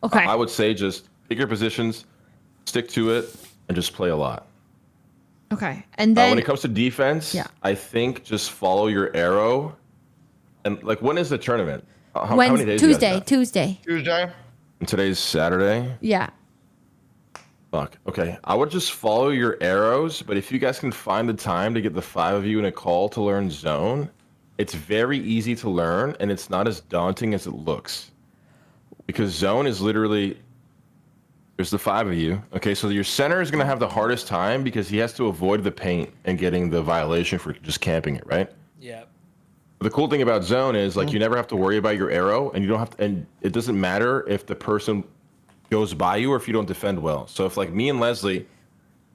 okay, I would say just pick your positions, stick to it, and just play a lot. Okay, and then when it comes to defense, I think just follow your arrow. And like, when is the tournament? How many days? Tuesday. And today's Saturday? Yeah. Fuck. Okay. I would just follow your arrows, but if you guys can find the time to get the 5 of you in a call to learn zone, it's very easy to learn, and it's not as daunting as it looks. Because zone is literally, there's the 5 of you. Okay, so your center is going to have the hardest time because he has to avoid the paint and getting the violation for just camping it, right? Yeah. The cool thing about zone is like you never have to worry about your arrow, and you don't have to, and it doesn't matter if the person goes by you or if you don't defend well. So if like me and Leslie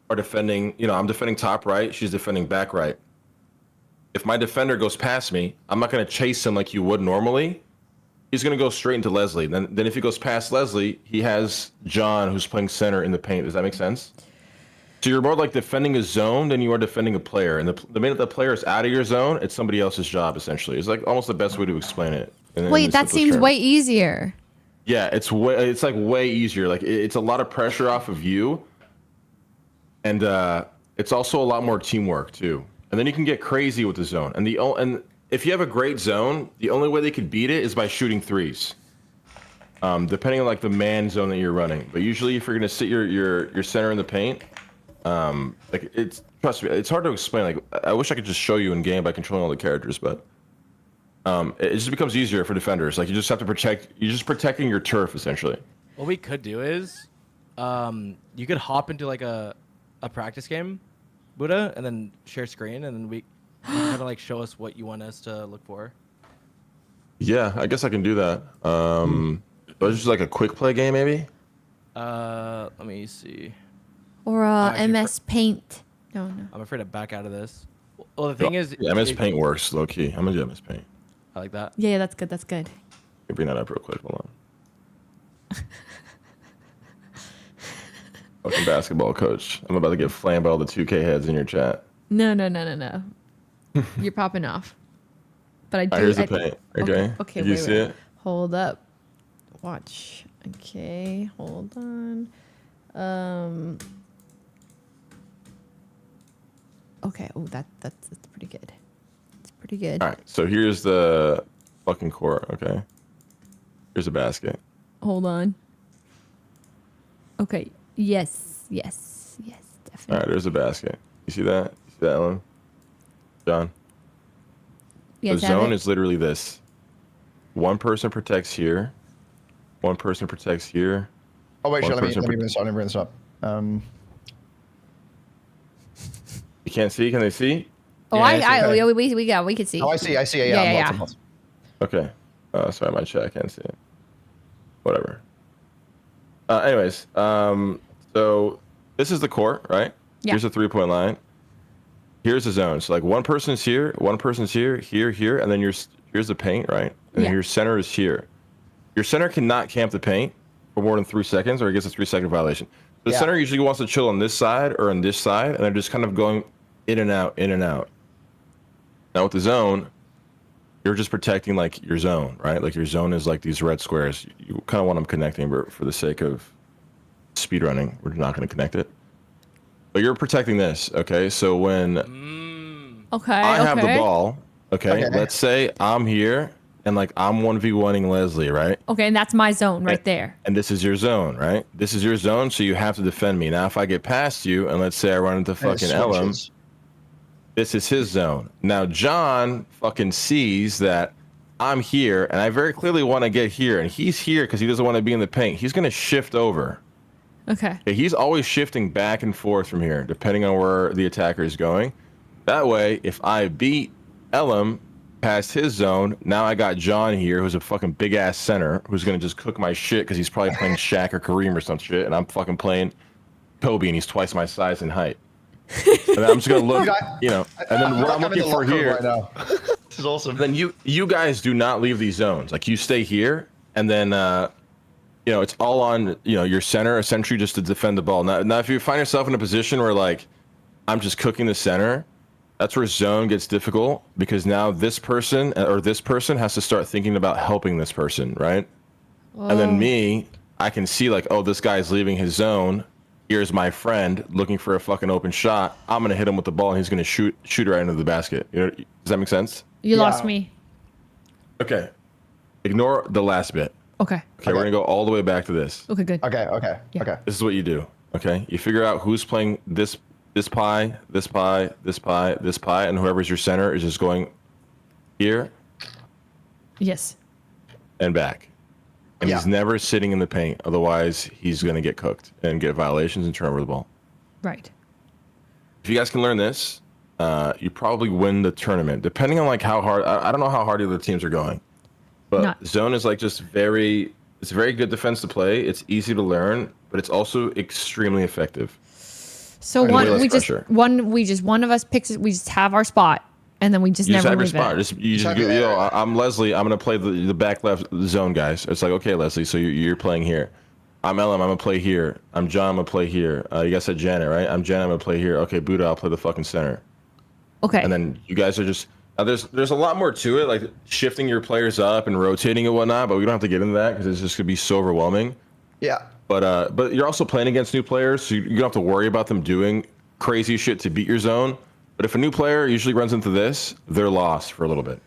are defending, you know, I'm defending top right, she's defending back right. If my defender goes past me, I'm not going to chase him like you would normally. He's going to go straight into Leslie. Then if he goes past Leslie, he has John who's playing center in the paint. Does that make sense? So you're more like defending a zone than you are defending a player. And the minute the player is out of your zone, it's somebody else's job, essentially. It's like almost the best way to explain it. Wait, that seems way easier. Yeah, it's like way easier. Like it's a lot of pressure off of you. And it's also a lot more teamwork too. And then you can get crazy with the zone. And if you have a great zone, the only way they could beat it is by shooting threes. Depending on like the man zone that you're running. But usually if you're gonna sit your center in the paint, like trust me, it's hard to explain. Like I wish I could just show you in game by controlling all the characters, but it just becomes easier for defenders. Like you just have to you're just protecting your turf essentially. What we could do is, you could hop into like a practice game, Buddha, and then share screen, and then you kind of like show us what you want us to look for. Yeah, I guess I can do that. But just like a quick play game, maybe. Let me see. Or MS Paint. No. I'm afraid to back out of this. Well, the thing is, MS Paint works low key. I'm gonna do MS Paint. I like that. Yeah, that's good. That's good. Let me bring that up real quick. Hold on. Fucking basketball coach. I'm about to get flamed by all the 2K heads in your chat. No. You're popping off. But I do. Here's the paint. Okay. Okay. Did you see it? Hold up. Watch. Okay. Hold on. Okay. Oh, that's pretty good. It's pretty good. All right. So here's the fucking court. Okay. Here's a basket. Hold on. Okay. Yes. Definitely. All right. There's a basket. You see that? You see that, Ellen? John? Yes, the zone is literally this. One person protects here. One person protects here. Oh, wait, let me bring this up. You can't see? Can they see? Oh, we can see. Oh, I see. Yeah. Okay. Sorry, my chat, I can't see it. Whatever. Anyways, so this is the court, right? Yeah. Here's a 3-point line. Here's the zone. So like one person's here, here, and then here's the paint, right? And then your center is here. Your center cannot camp the paint for more than 3 seconds, or it gets a 3-second violation. The center usually wants to chill on this side or on this side, and they're just kind of going in and out, in and out. Now with the zone, you're just protecting like your zone, right? Like your zone is like these red squares. You kind of want them connecting, but for the sake of speedrunning, we're not going to connect it. But you're protecting this, okay? So when I have the ball, okay, let's say I'm here and like I'm 1v1ing Leslie, right? Okay, and that's my zone right there. And this is your zone, right? This is your zone, so you have to defend me. Now, if I get past you and let's say I run into fucking Ellum, this is his zone. Now, John fucking sees that I'm here and I very clearly want to get here, and he's here because he doesn't want to be in the paint. He's going to shift over. Okay. He's always shifting back and forth from here, depending on where the attacker is going. That way, if I beat Ellum past his zone, now I got John here, who's a fucking big ass center, who's gonna just cook my shit because he's probably playing Shaq or Kareem or some shit, and I'm fucking playing Kobe, and he's twice my size and height. And then I'm just gonna look, you know, and then what I'm looking for here. Right now. This is awesome. Then you guys do not leave these zones. Like you stay here, and then. You know, it's all on, you know, your center essentially just to defend the ball. Now, if you find yourself in a position where like, I'm just cooking the center, that's where zone gets difficult because now this person has to start thinking about helping this person, right? Oh. And then me, I can see like, oh, this guy's leaving his zone. Here's my friend looking for a fucking open shot. I'm going to hit him with the ball and he's going to shoot right into the basket. You know, does that make sense? You lost me. Okay. Ignore the last bit. Okay. Okay, we're gonna go all the way back to this. Okay, good. Okay. Yeah. Okay. This is what you do. Okay, you figure out who's playing this pie, this pie, this pie, this pie, and whoever's your center is just going here. Yes. And back. And he's never sitting in the paint. Otherwise, he's gonna get cooked and get violations and turn over the ball. Right. If you guys can learn this, you probably win the tournament. Depending on like how hard. I don't know how hard the other teams are going. But zone is like just it's very good defense to play. It's easy to learn, but it's also extremely effective. So one of us picks it. We just have our spot, and then we just never leave it. You just go, yo, I'm Leslie. I'm gonna play the back left zone, guys. It's like, okay, Leslie. So you're playing here. I'm Ellum. I'm gonna play here. I'm John. I'm gonna play here. You guys said Janet, right? I'm Janet. I'm gonna play here. Okay, Buddha. I'll play the fucking center. Okay. And then you guys are just. There's a lot more to it, like shifting your players up and rotating and whatnot, but we don't have to get into that because it's just gonna be so overwhelming. Yeah. But you're also playing against new players, so you don't have to worry about them doing crazy shit to beat your zone. But if a new player usually runs into this, they're lost for a little bit.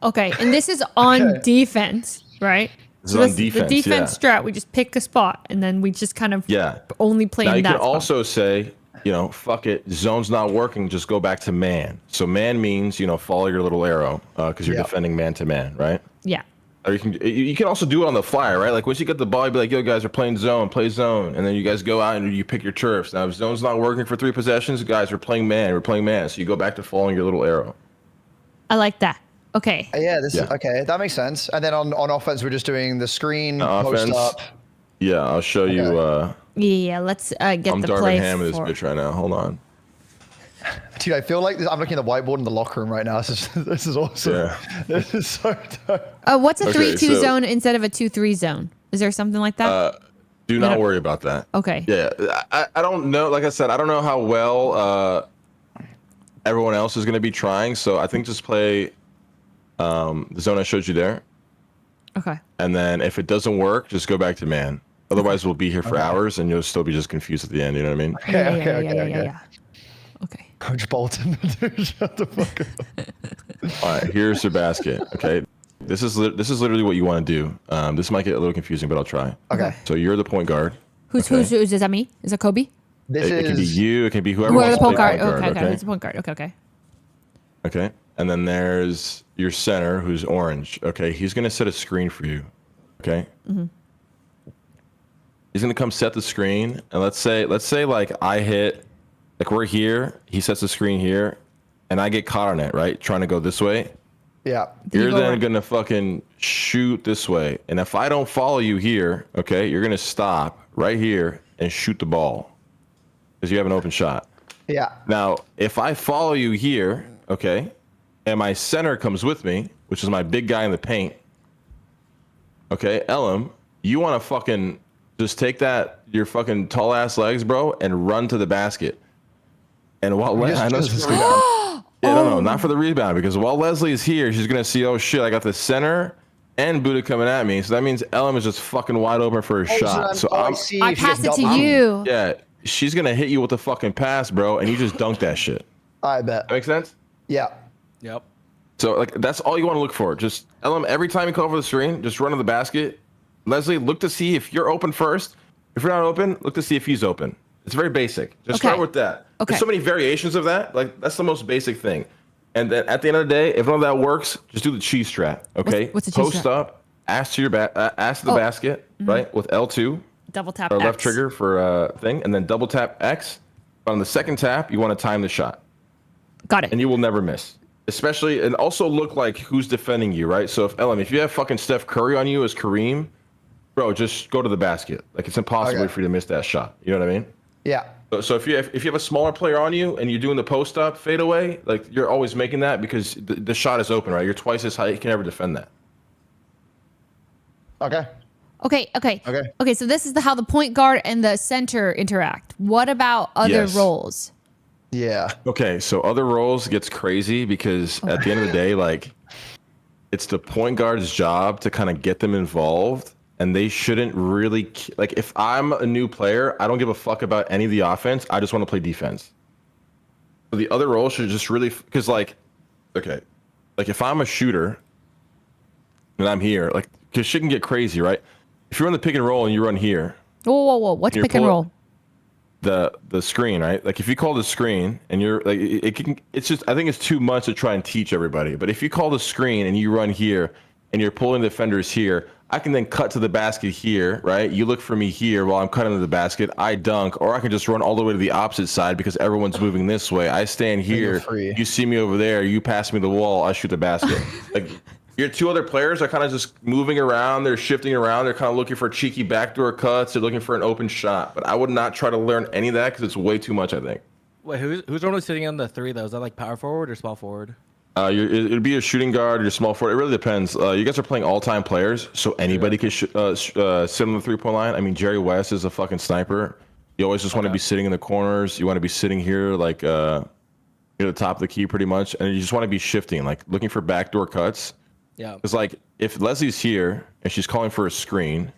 Okay, and this is on defense, right? This is on defense. The defense strat, we just pick a spot and then we just kind of only play in that spot. Now you can also say, you know, fuck it, zone's not working, just go back to man. So man means, you know, follow your little arrow because you're defending man to man, right? Yeah. Or you can also do it on the fly, right? Like once you get the ball, you be like, yo, guys are playing zone, play zone. And then you guys go out and you pick your turfs. Now, if zone's not working for 3 possessions, guys, we're playing man. So you go back to following your little arrow. I like that. Okay. Yeah, okay, that makes sense. And then on offense, we're just doing the screen, post up. Yeah, I'll show you. Yeah, let's get the play. I'm Darvin Ham in this bitch right now. Hold on. Dude, I feel like I'm looking at the whiteboard in the locker room right now. This is awesome. Yeah. This is so dope. What's a 3-2 zone instead of a 2-3 zone? Is there something like that? Do not worry about that. Okay. Yeah, I don't know. Like I said, I don't know how well everyone else is going to be trying. So I think just play the zone I showed you there. Okay. And then if it doesn't work, just go back to man. Otherwise, we'll be here for hours, and you'll still be just confused at the end. You know what I mean? Yeah. Okay. Coach Bolton, shut the fuck up. All right, here's your basket. Okay, this is literally what you want to do. This might get a little confusing, but I'll try. Okay. So you're the point guard. Who's is that me? Is that Kobe? It can be you. It can be whoever. Whoever wants the point to guard. play point Okay. guard. It's a point guard. Okay. Okay. And then there's your center, who's orange. Okay, he's gonna set a screen for you. Okay. Mm-hmm. He's gonna come set the screen, and let's say like I hit, like we're here. He sets the screen here, and I get caught on it, right? Trying to go this way. Yeah. You're then gonna fucking shoot this way, and if I don't follow you here, okay, you're gonna stop right here and shoot the ball. because you have an open shot. Yeah. Now, if I follow you here, okay, and my center comes with me, which is my big guy in the paint, okay, Elam, you want to fucking just take your fucking tall ass legs, bro, and run to the basket. And while I know this is no, not for the rebound, because while Leslie is here, she's gonna see, oh shit, I got the center and Buddha coming at me, so that means Elam is just fucking wide open for a shot. So I pass it to you. Yeah, she's gonna hit you with the fucking pass, bro, and you just dunk that shit. I bet. That makes sense? Yeah. Yep. So like that's all you want to look for. Just Elam, every time you call for the screen, just run to the basket. Leslie, look to see if you're open first. If you're not open, look to see if he's open. It's very basic. Just start with that. Okay. There's so many variations of that. Like that's the most basic thing. And then at the end of the day, if none of that works, just do the cheese strat. Okay. What's the cheese Post strat? up, ask to your ask to the basket, right? With L2. Double tap or X. left trigger for thing, and then double tap X. On the second tap, you want to time the shot. Got it. And you will never miss. Especially, and also look like who's defending you, right? So if you have fucking Steph Curry on you as Kareem, bro, just go to the basket. Like it's impossible for you to miss that shot. You know what I mean? Yeah. So if you have a smaller player on you and you're doing the post up fade away, like you're always making that because the shot is open, right? You're twice as high. You can never defend that. Okay. Okay. So this is how the point guard and the center interact. What about other roles? Yeah. Okay. So other roles gets crazy because at the end of the day, like it's the point guard's job to kind of get them involved. And they shouldn't really like. If I'm a new player, I don't give a fuck about any of the offense. I just want to play defense. So the other role should just really, because like, okay, like if I'm a shooter and I'm here, like, because shit can get crazy, right? If you're in the pick and roll and you run here. Whoa! What's pick and roll? The screen, right? Like if you call the screen and you're like, it's just, I think it's too much to try and teach everybody. But if you call the screen and you run here and you're pulling defenders here, I can then cut to the basket here, right? You look for me here while I'm cutting to the basket. I dunk, or I can just run all the way to the opposite side because everyone's moving this way. I stand here. You see me over there. You pass me the wall. I shoot the basket. Like your two other players are kind of just moving around. They're shifting around. They're kind of looking for cheeky backdoor cuts. They're looking for an open shot. But I would not try to learn any of that because it's way too much, I think. Wait, who's normally sitting on the three though? Is that like power forward or small forward? It'd be a shooting guard or small forward. It really depends. You guys are playing all-time players, so anybody can sit on the 3-point line. I mean, Jerry West is a fucking sniper. You always just want to be sitting in the corners. You want to be sitting here, like near the top of the key, pretty much, and you just want to be shifting, like looking for backdoor cuts. Yeah. It's like if Leslie's here and she's calling for a screen,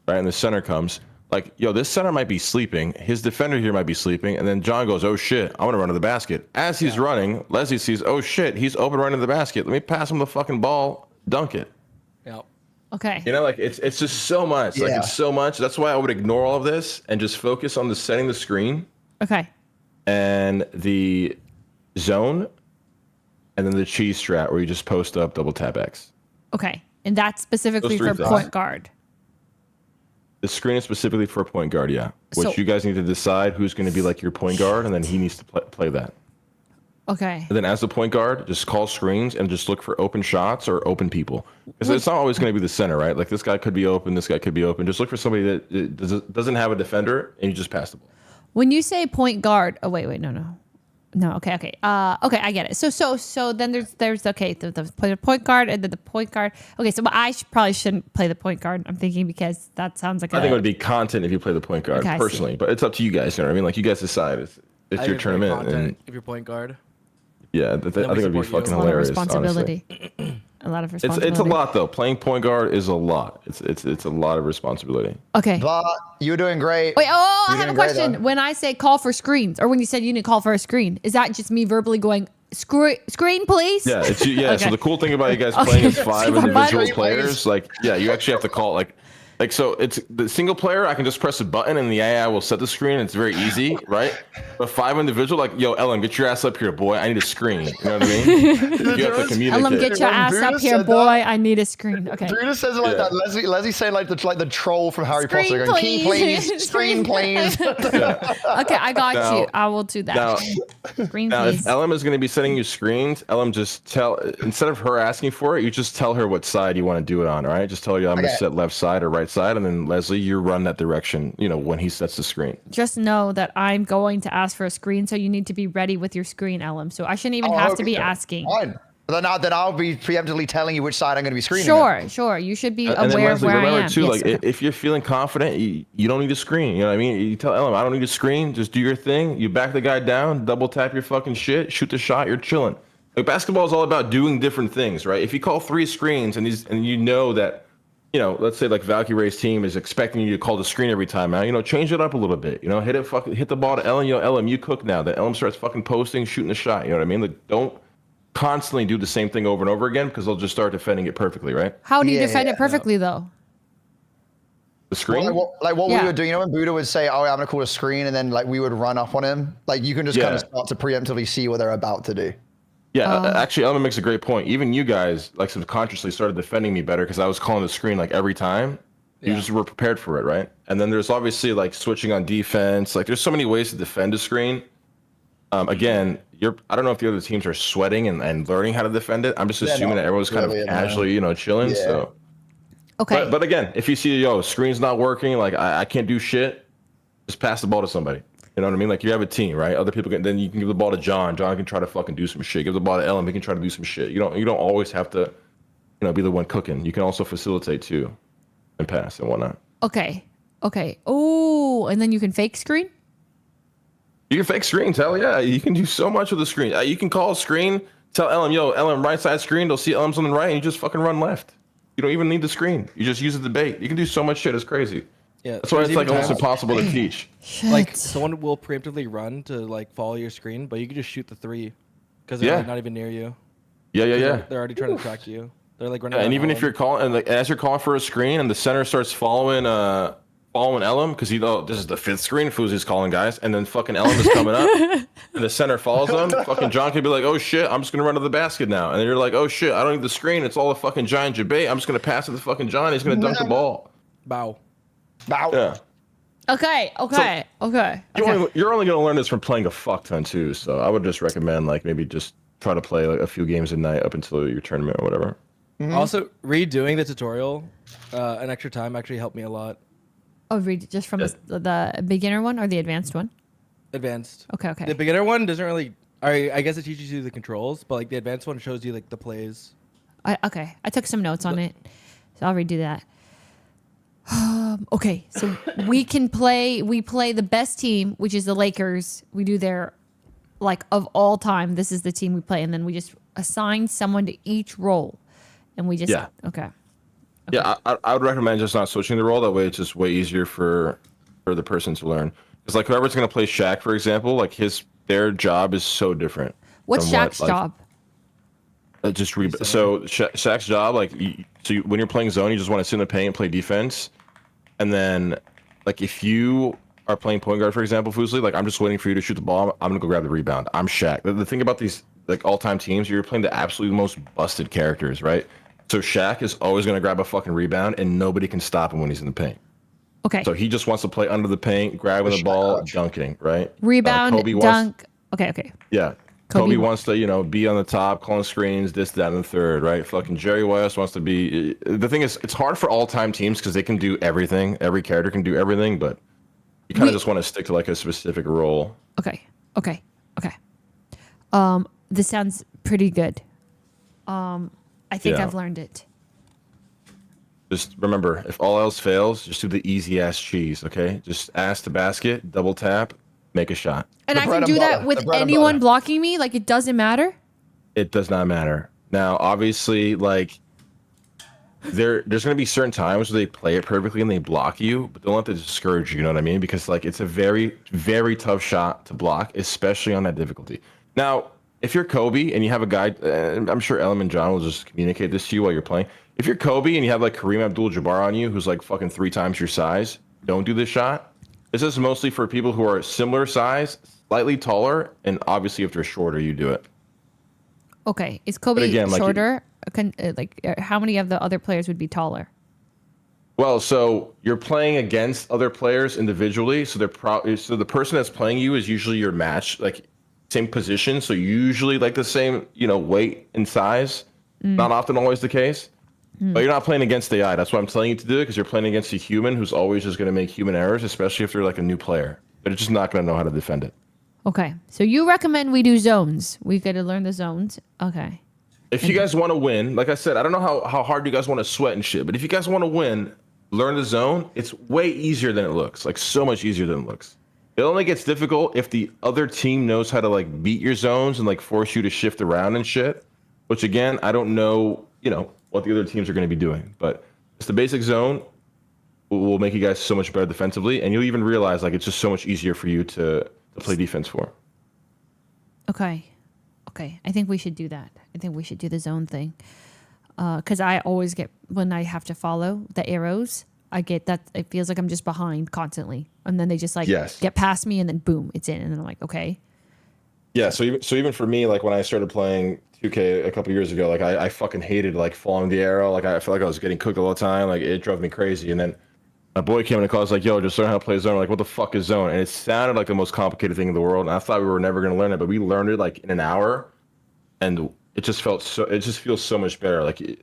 right, and the center comes. Like, yo, this center might be sleeping. His defender here might be sleeping. And then John goes, oh, shit, I want to run to the basket. As he's running, Leslie sees, oh, shit, he's open running to the basket. Let me pass him the fucking ball, dunk it. Yeah. Okay. You know, like, it's just so much. Like, it's so much. That's why I would ignore all of this and just focus on the setting the screen. Okay. And the zone. And then the cheese strat where you just post up, double tap X. Okay. And that's specifically for point guard. The screen is specifically for a point guard, yeah. Which you guys need to decide who's going to be like your point guard, and then he needs to play that. Okay. And then as the point guard, just call screens and just look for open shots or open people. Because it's not always going to be the center, right? Like this guy could be open, this guy could be open. Just look for somebody that doesn't have a defender, and you just pass the ball. When you say point guard, oh wait, no, okay. Okay, I get it. So then there's okay, the point guard and then the point guard. Okay, so I probably shouldn't play the point guard. I'm thinking because that sounds like I think it would be content if you play the point guard personally, but it's up to you guys. You know what I mean? Like you guys decide. It's your tournament, and if you're point guard. Yeah, I think it would be fucking hilarious. Responsibility. A lot of responsibility. It's a lot though. Playing point guard is a lot. It's a lot of responsibility. Okay. But you're doing great. Wait, I have a question. When I say call for screens, or when you said you need to call for a screen, is that just me verbally going screen, please? Yeah, it's you. Yeah. Okay. So the cool thing about you guys playing is 5 individual players. Like, yeah, you actually have to call like so it's the single player. I can just press a button and the AI will set the screen. It's very easy, right? But 5 individual, like, yo, Ellen, get your ass up here, boy. I need a screen. You know what I mean? You have to communicate. Ellen, get your ass up here, boy. I need a screen. Okay. Drina says it like that. Leslie's saying like the troll from Harry Potter. Going, key, please. Screen, please. Okay, I got you. I will do that. Now, screen, please. If Ellen is going to be sending you screens, Ellen just instead of her asking for it, you just tell her what side you want to do it on. All right? Just tell her I'm going to set left side or right outside, and then Leslie, you run that direction, you know, when he sets the screen. Just know that I'm going to ask for a screen, so you need to be ready with your screen, Ellum. So I shouldn't even have to be asking. Fine. Then I'll be preemptively telling you which side I'm going to be screening. Sure. You should be And aware Leslie, of where I remember am. too, Yes, like okay. if you're feeling confident, you don't need a screen. You know what I mean? You tell Ellum, I don't need a screen. Just do your thing. You back the guy down, double tap your fucking shit, shoot the shot. You're chilling. Like basketball is all about doing different things, right? If you call 3 screens and you know that, you know, let's say like Valkyrie's team is expecting you to call the screen every time out, you know, change it up a little bit. You know, hit the ball to Ellen. You know, Ellen, you cook now. Then Ellen starts fucking posting, shooting the shot. You know what I mean? Like, don't constantly do the same thing over and over again because they'll just start defending it perfectly, right? How do you defend it perfectly, though? The screen? Well, like what we would do, you know, when Buddha would say, "Oh, I'm gonna call a screen," and then like we would run up on him. Like you can just kind of start to preemptively see what they're about to do. Yeah, actually, Ellen makes a great point. Even you guys, like, subconsciously started defending me better because I was calling the screen like every time. You just were prepared for it, right? And then there's obviously like switching on defense. Like, there's so many ways to defend a screen. Again, I don't know if the other teams are sweating and learning how to defend it. I'm just assuming that everyone's kind of casually, you know, chilling. Yeah. So, Okay. but again, if you see, screen's not working, like I can't do shit, just pass the ball to somebody. You know what I mean? Like, you have a team, right? Other people then you can give the ball to John. John can try to fucking do some shit. Give the ball to Ellen. He can try to do some shit. You don't always have to, you know, be the one cooking. You can also facilitate too, and pass and whatnot. Okay. Oh, and then you can fake screen? You can fake screens. Hell yeah. You can do so much with the screen. You can call a screen, tell Ellen, Ellen, right side screen. They'll see Ellen's on the right, and you just fucking run left. You don't even need the screen. You just use it to bait. You can do so much shit. It's crazy. Yeah, that's why it's like almost impossible to teach. Shit. Like someone will preemptively run to like follow your screen, but you can just shoot the 3 because they're like, not even near you. Yeah. They're already trying to track you. They're like running. And even if you're calling, and like as you're calling for a screen, and the center starts following Ellum because this is the 5th screen Fuslie's calling, guys, and then fucking Ellum is coming up, and the center follows them. Fucking John could be like, "Oh shit, I'm just gonna run to the basket now," and then you're like, "Oh shit, I don't need the screen. It's all a fucking giant debate. I'm just gonna pass it to fucking John. He's gonna dunk the ball." Bow. Yeah. Okay. You're only gonna learn this from playing a fuck ton too. So I would just recommend like maybe just try to play like a few games a night up until your tournament or whatever. Mm-hmm. Also, redoing the tutorial an extra time actually helped me a lot. Oh, read just from the beginner one or the advanced one? Advanced. Okay. The beginner one doesn't really. I guess it teaches you the controls, but like the advanced one shows you like the plays. I took some notes on it, so I'll redo that. Okay, so we play the best team, which is the Lakers. We do their, like, of all time, this is the team we play, and then we just assign someone to each role, and we just okay. Yeah, I would recommend just not switching the role. That way, it's just way easier for the person to learn. Because like whoever's gonna play Shaq, for example, like their job is so different. What's Shaq's job? So Shaq's job, like, when you're playing zone, you just want to sit in the paint and play defense, and then, like, if you are playing point guard, for example, Fuslie, like, I'm just waiting for you to shoot the ball. I'm gonna go grab the rebound. I'm Shaq. The thing about these like all-time teams, you're playing the absolutely most busted characters, right? So Shaq is always gonna grab a fucking rebound, and nobody can stop him when he's in the paint. Okay. So he just wants to play under the paint, grabbing the ball, dunking, right? Rebound, dunk. Okay. Yeah. Kobe wants to, be on the top, calling screens, this, that, and the third, right? Fucking Jerry West wants to be. The thing is, it's hard for all-time teams because they can do everything. Every character can do everything, but you kind of just want to stick to like a specific role. Okay. This sounds pretty good. I think I've learned it. Just remember, if all else fails, just do the easy-ass cheese, okay? Just ass to basket, double tap, make a shot. And I can do that with anyone blocking me? Like, it doesn't matter? It does not matter. Now, obviously, like, there's going to be certain times where they play it perfectly and they block you, but don't let that discourage you, you know what I mean? Because, like, it's a very, very tough shot to block, especially on that difficulty. Now, if you're Kobe and you have a guy, I'm sure Ellen and John will just communicate this to you while you're playing. If you're Kobe and you have, like, Kareem Abdul-Jabbar on you, who's, like, fucking 3 times your size, don't do this shot. This is mostly for people who are similar size, slightly taller, and obviously if they're shorter, you do it. Okay. Is Kobe shorter? How many of the other players would be taller? Well, so you're playing against other players individually, so so the person that's playing you is usually your match, like same position, so usually like the same, weight and size. Not often always the case. But you're not playing against AI. That's why I'm telling you to do it, because you're playing against a human who's always just going to make human errors, especially if they're like a new player. They're just not going to know how to defend it. Okay. So you recommend we do zones. We got to learn the zones. Okay. If you guys want to win, like I said, I don't know how hard you guys want to sweat and shit, but if you guys want to win, learn the zone. It's way easier than it looks. Like so much easier than it looks. It only gets difficult if the other team knows how to like beat your zones and like force you to shift around and shit. Which again, I don't know, what the other teams are going to be doing, but it's the basic zone will make you guys so much better defensively, and you'll even realize like it's just so much easier for you to play defense for. Okay. I think we should do that. I think we should do the zone thing. Because I always get, when I have to follow the arrows, I get that it feels like I'm just behind constantly. And then they just like get past me and then boom, it's in. And then I'm like, okay. Yeah, so even for me, like when I started playing 2K a couple years ago, like I fucking hated like following the arrow. Like I felt like I was getting cooked all the time. Like it drove me crazy. And then my boy came in and called, like, yo, just learn how to play zone. I'm like, what the fuck is zone? And it sounded like the most complicated thing in the world. And I thought we were never going to learn it, but we learned it like in an hour. And it just feels so much better. Like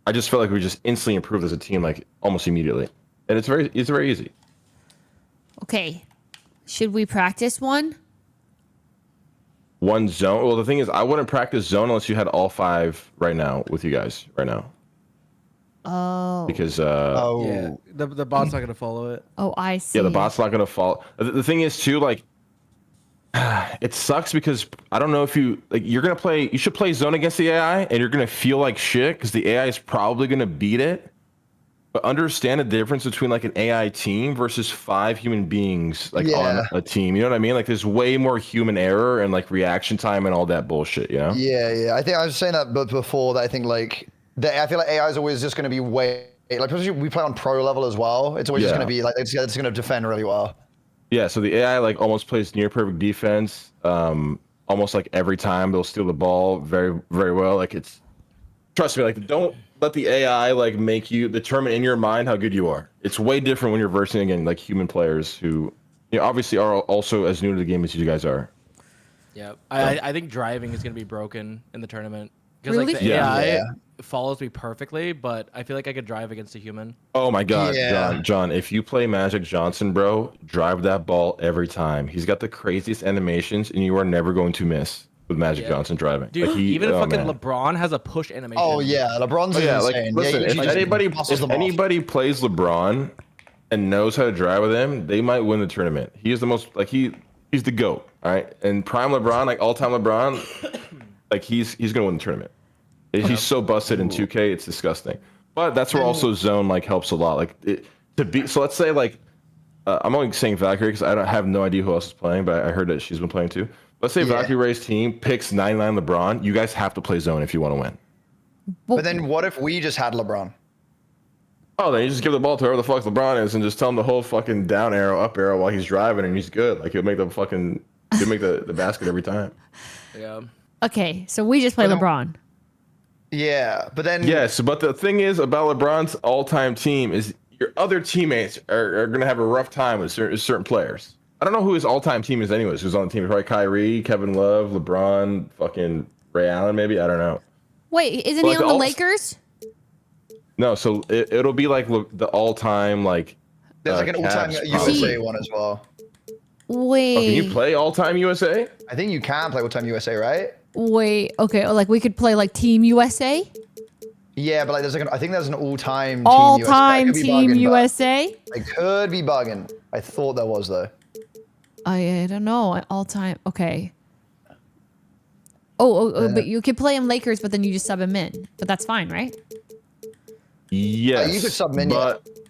I just felt like we just instantly improved as a team, like almost immediately. And it's very easy. Okay. Should we practice one? One zone? Well, the thing is, I wouldn't practice zone unless you had all 5 right now with you guys right now. Oh. Because yeah, the bot's not gonna follow it. Oh, I see. Yeah, the bot's not gonna follow. The thing is too, like, it sucks because I don't know if you should play zone against the AI and you're gonna feel like shit because the AI is probably gonna beat it. But understand the difference between like an AI team versus 5 human beings like on a team. You know what I mean? Like there's way more human error and like reaction time and all that bullshit. You know? Yeah. I think I was saying that before. That I think like I feel like AI is always just going to be way like, especially we play on pro level as well. It's always just going to be like it's going to defend really well. Yeah. So the AI like almost plays near perfect defense. Almost like every time they'll steal the ball very very well. Like it's trust me. Like don't let the AI like make you determine in your mind how good you are. It's way different when you're versing against like human players who obviously are also as new to the game as you guys are. Yeah, I think driving is gonna be broken in the tournament because Really? like the AI follows me perfectly, but I feel like I could drive against a human. Oh my god, John, if you play Magic Johnson, bro, drive that ball every time. He's got the craziest animations and you are never going to miss with Magic Johnson driving. Dude, like even fucking LeBron has a push animation. Oh yeah, LeBron's insane. Like, listen, if anybody plays LeBron and knows how to drive with him, they might win the tournament. He is the most like he's the GOAT, all right? And prime LeBron, like all-time LeBron, like he's gonna win the tournament. He's so busted in 2K, it's disgusting. But that's where also zone like helps a lot. Like so let's say like I'm only saying Valkyrie because I have no idea who else is playing, but I heard that she's been playing too. Let's say Valkyrie Ray's team picks 99 LeBron. You guys have to play zone if you want to win. But then what if we just had LeBron? Oh, then you just give the ball to whoever the fuck LeBron is and just tell him the whole fucking down arrow, up arrow while he's driving and he's good. Like he'll make the basket every time. Yeah. Okay, so we just play LeBron. Yeah, but then Yes, but the thing is about LeBron's all-time team is your other teammates are gonna have a rough time with certain players. I don't know who his all-time team is anyways. Who's on the team? Probably Kyrie, Kevin Love, LeBron, fucking Ray Allen, maybe. I don't know. Wait, isn't he on the Lakers? No, so it'll be like the all-time like. There's like an all-time USA one as well. Wait. Oh, can you play all-time USA? I think you can play all-time USA, right? Wait. Okay. Like we could play like Team USA. Yeah, but like I think there's an all-time Team USA. I could be bugging. I thought there was though. I don't know. All time. Okay. But you could play him Lakers, but then you just sub him in. But that's fine, right? Yes. You could sub in,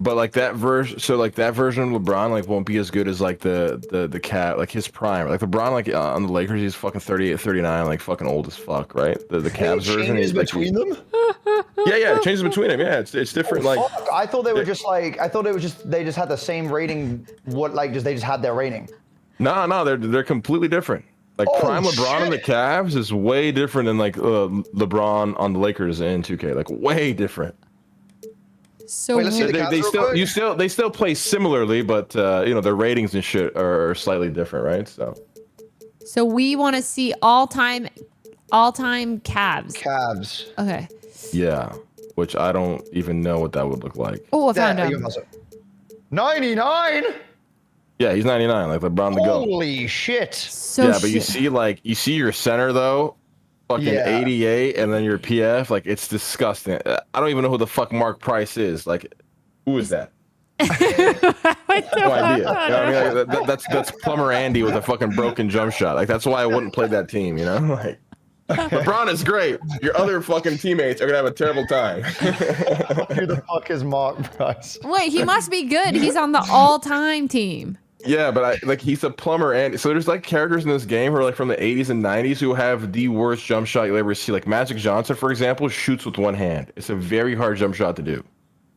but like that version, so like that version of LeBron like won't be as good as like the cat like his prime. Like LeBron like on the Lakers he's fucking 38, 39, like fucking old as fuck, right? The Cavs version is between them. Yeah, it changes between them. Yeah, it's different. Like I thought they were just like they just had the same rating. They just had their rating. No, they're completely different. Like prime LeBron on the Cavs is way different than like LeBron on the Lakers in 2K. Like way different. So wait, let's see they still play similarly, but their ratings and shit are slightly different, right? So we want to see all time Cavs. Cavs. Okay. Yeah. which I don't even know what that would look like. Oh, I found Yeah, him. 99. Yeah, he's 99, like LeBron the GOAT. Holy shit. So Yeah, but you shit. see your center though, fucking Yeah. 88, and then your PF, like it's disgusting. I don't even know who the fuck Mark Price is. Like, who is that? No idea. You know what I mean? Like, that's Plumber Andy with a fucking broken jump shot. Like that's why I wouldn't play that team. You know, like LeBron is great. Your other fucking teammates are gonna have a terrible time. Who the fuck is Mark Price? Wait, he must be good. He's on the all-time team. Yeah, but he's a plumber, and so there's like characters in this game who are like from the 80s and 90s who have the worst jump shot you'll ever see. Like Magic Johnson, for example, shoots with one hand. It's a very hard jump shot to do.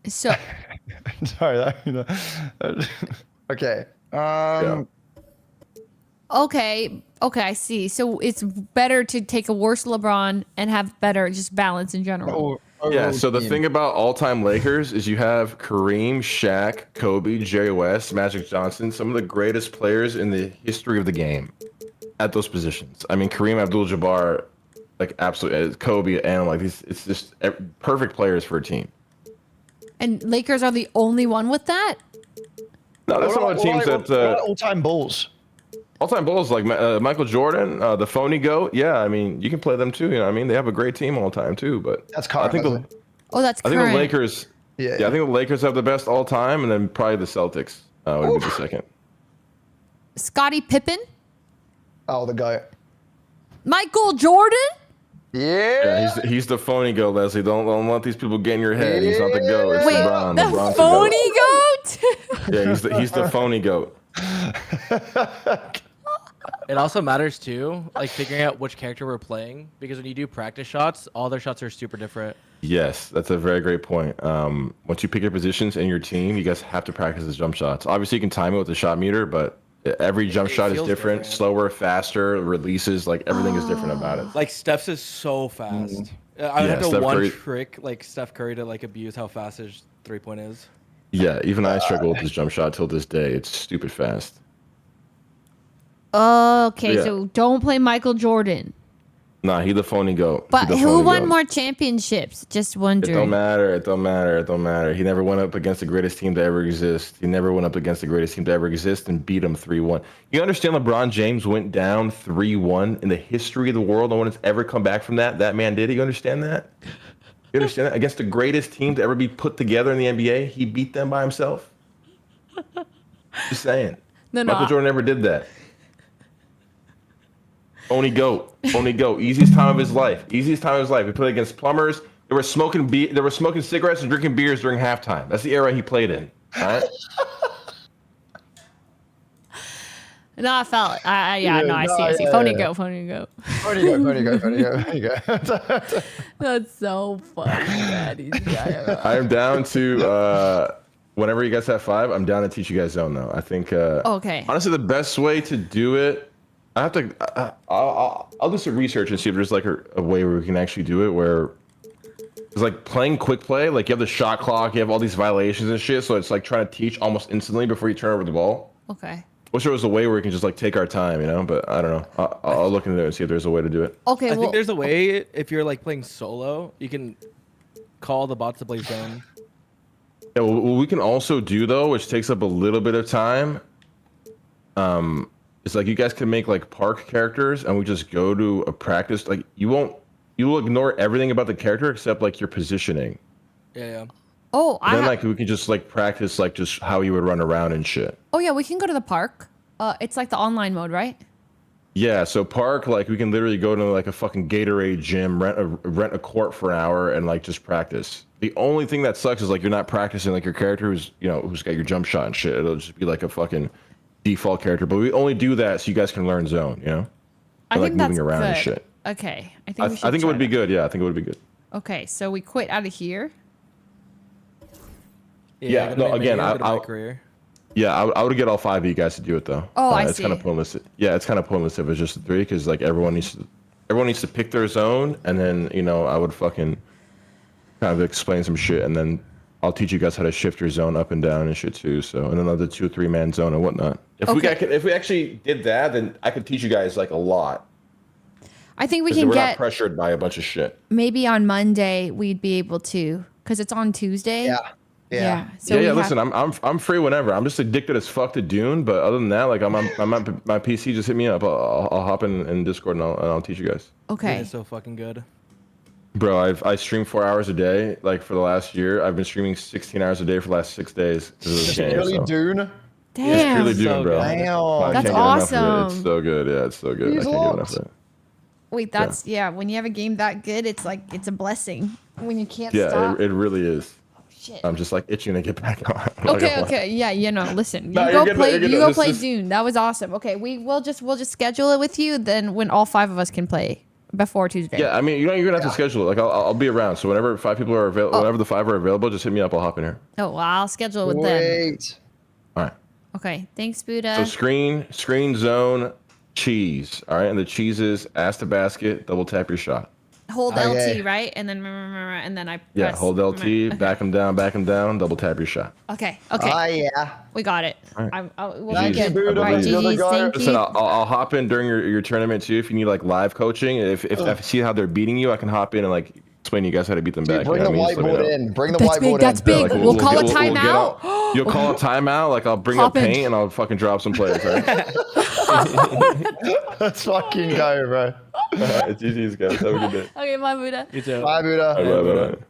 So Sorry. Okay. Yeah. okay, I see. So it's better to take a worse LeBron and have better just balance in general. Yeah, so the thing about all-time Lakers is you have Kareem, Shaq, Kobe, Jerry West, Magic Johnson, some of the greatest players in the history of the game at those positions. I mean, Kareem Abdul-Jabbar, like absolutely, Kobe, and like these, it's just perfect players for a team. And Lakers are the only one with that? No, there's some other teams that all-time Bulls. all-time Bulls like Michael Jordan, the phony GOAT. Yeah, I mean, you can play them too. You know, what I mean, they have a great team all time too. But That's I think current, that's I think current. the Lakers. Yeah. I think the Lakers have the best all time, and then probably the Celtics would be the second. Scottie Pippen? Oh, the guy. Michael Jordan? Yeah. Yeah, he's the phony GOAT, Leslie. Don't let these people get in your head. He's not the GOAT. It's Wait, LeBron. the LeBron's phony goat? GOAT. Yeah, he's the phony GOAT. It also matters too, like figuring out which character we're playing, because when you do practice shots, all their shots are super different. Yes, that's a very great point. Once you pick your positions in your team, you guys have to practice the jump shots. Obviously, you can time it with the shot meter, but every jump shot is feels different, different. slower, faster, releases, like everything is different about it. Like Steph's is so fast. I would Yeah, have to Steph one Curry- trick like Steph Curry to like abuse how fast his 3-point is. Yeah, even I struggle with this jump shot till this day. It's stupid fast. Okay, Yeah. so don't play Michael Jordan. Nah, he the phony GOAT. But He the who phony won GOAT. more championships? Just It wondering. don't matter. It don't matter. It don't matter. He never went up against the greatest team to ever exist. He never went up against the greatest team to ever exist and beat him 3-1. You understand LeBron James went down 3-1 in the history of the world. No one has ever come back from that. That man did. You understand that? You understand that? Against the greatest team to ever be put together in the NBA, he beat them by himself. Just saying. No, Michael Jordan never did that. Phony GOAT. Phony GOAT. Easiest time of his life. Easiest time of his life. He played against plumbers. They were smoking cigarettes and drinking beers during halftime. That's the era he played in. All right. No, I felt it. I see. yeah, Phony yeah. go, phony go. Phony go. That's so funny, man. I am down to whenever you guys have 5. I'm down to teach you guys zone though. I think. Okay. Honestly, the best way to do it, I have to. I'll do some research and see if there's like a way where we can actually do it where. It's like playing quick play. Like you have the shot clock, you have all these violations and shit. So it's like trying to teach almost instantly before you turn over the ball. Okay. Wish there was a way where we can just like take our time, you know. But I don't know. I'll look into it and see if there's a way to do it. Okay, I well, think there's a way if you're like playing solo, you can call the bots to play zone. Yeah, what we can also do though, which takes up a little bit of time. It's like you guys can make like park characters, and we just go to a practice. Like you will ignore everything about the character except like your positioning. Yeah. oh, Then like we can just like practice like just how you would run around and shit. oh yeah, we can go to the park. It's like the online mode, right? Yeah, so park, like we can literally go to like a fucking Gatorade gym, rent a court for an hour, and like just practice. The only thing that sucks is like you're not practicing like your character who's got your jump shot and shit. It'll just be like a fucking default character. But we only do that so you guys can learn zone, you know? I And, think like that's moving around good. and shit. Okay, I think I we should. think it try would be that. good. Yeah, I think it would be good. Okay, so we quit out of here. Yeah, no, again, I'll- career. Yeah, I would get all 5 of you guys to do it though. Oh, I it's kind of see. pointless. Yeah, it's kind of pointless if it's just the 3 because like everyone needs to pick their zone, and then I would fucking kind of explain some shit, and then I'll teach you guys how to shift your zone up and down and shit too. So and another 2 or 3 man zone and whatnot. If we actually did that, then I could teach you guys like a lot. I think we 'Cause can we're not get pressured by a bunch of shit. maybe on Monday we'd be able to because it's on Tuesday. Yeah. So yeah, we listen, have- I'm free whenever. I'm just addicted as fuck to Dune, but other than that, like I'm on my PC. Just hit me up. I'll hop in Discord and I'll teach you guys. Okay. It's so fucking good. Bro, I stream 4 hours a day. Like for the last year, I've been streaming 16 hours a day for the last 6 days. 'Cause of this game, Really, so. Dune? It's Damn. purely Dune, So bro. good. I Damn. That's can't get enough of it. awesome. It's so good. Yeah, it's so good. He's I can't get enough locked. of it. Wait, that's yeah. When you have a game that good, it's like it's a blessing when you can't Yeah, stop. it really is. Shit. I'm just like itching to get back on. I'm not Okay, gonna lie. okay, yeah, listen, No, you you're go good, play, you're good. you go This play is- Dune. That was awesome. Okay, we'll just schedule it with you. Then when all 5 of us can play before Tuesday. Yeah, I mean, you don't even have to schedule it. Like I'll be around. So whenever 5 people are available, whenever the 5 are available, just hit me up. I'll hop in here. Oh, well, I'll schedule it with them. Wait. All right. Okay, thanks, Buddha. So screen zone cheese. All right, and the cheese is ass to basket. Double tap your shot. Hold Okay. LT, right? And then I Yeah, press. hold LT, Okay. back him down, double tap your shot. Okay. Yeah. We got it. All right. We'll Thank be you, good. Buddha. All right, You're the GG's, guy. thank Listen, you. I'll hop in during your tournament too if you need like live coaching. If I see how they're beating you, I can hop in and like explain to you guys how to beat them Dude, back. bring you the know what I mean? Just let me whiteboard know. in. Bring the That's whiteboard big, in. that's big. Like, We'll call a get timeout. out- You'll call a timeout. Like I'll bring Hop up in. paint and I'll fucking drop some players. Right? Let's fucking go, bro. It's GG's guys. Have a good day. Okay, bye, Buddha. You too. Bye, Buddha. Bye, bye, bye.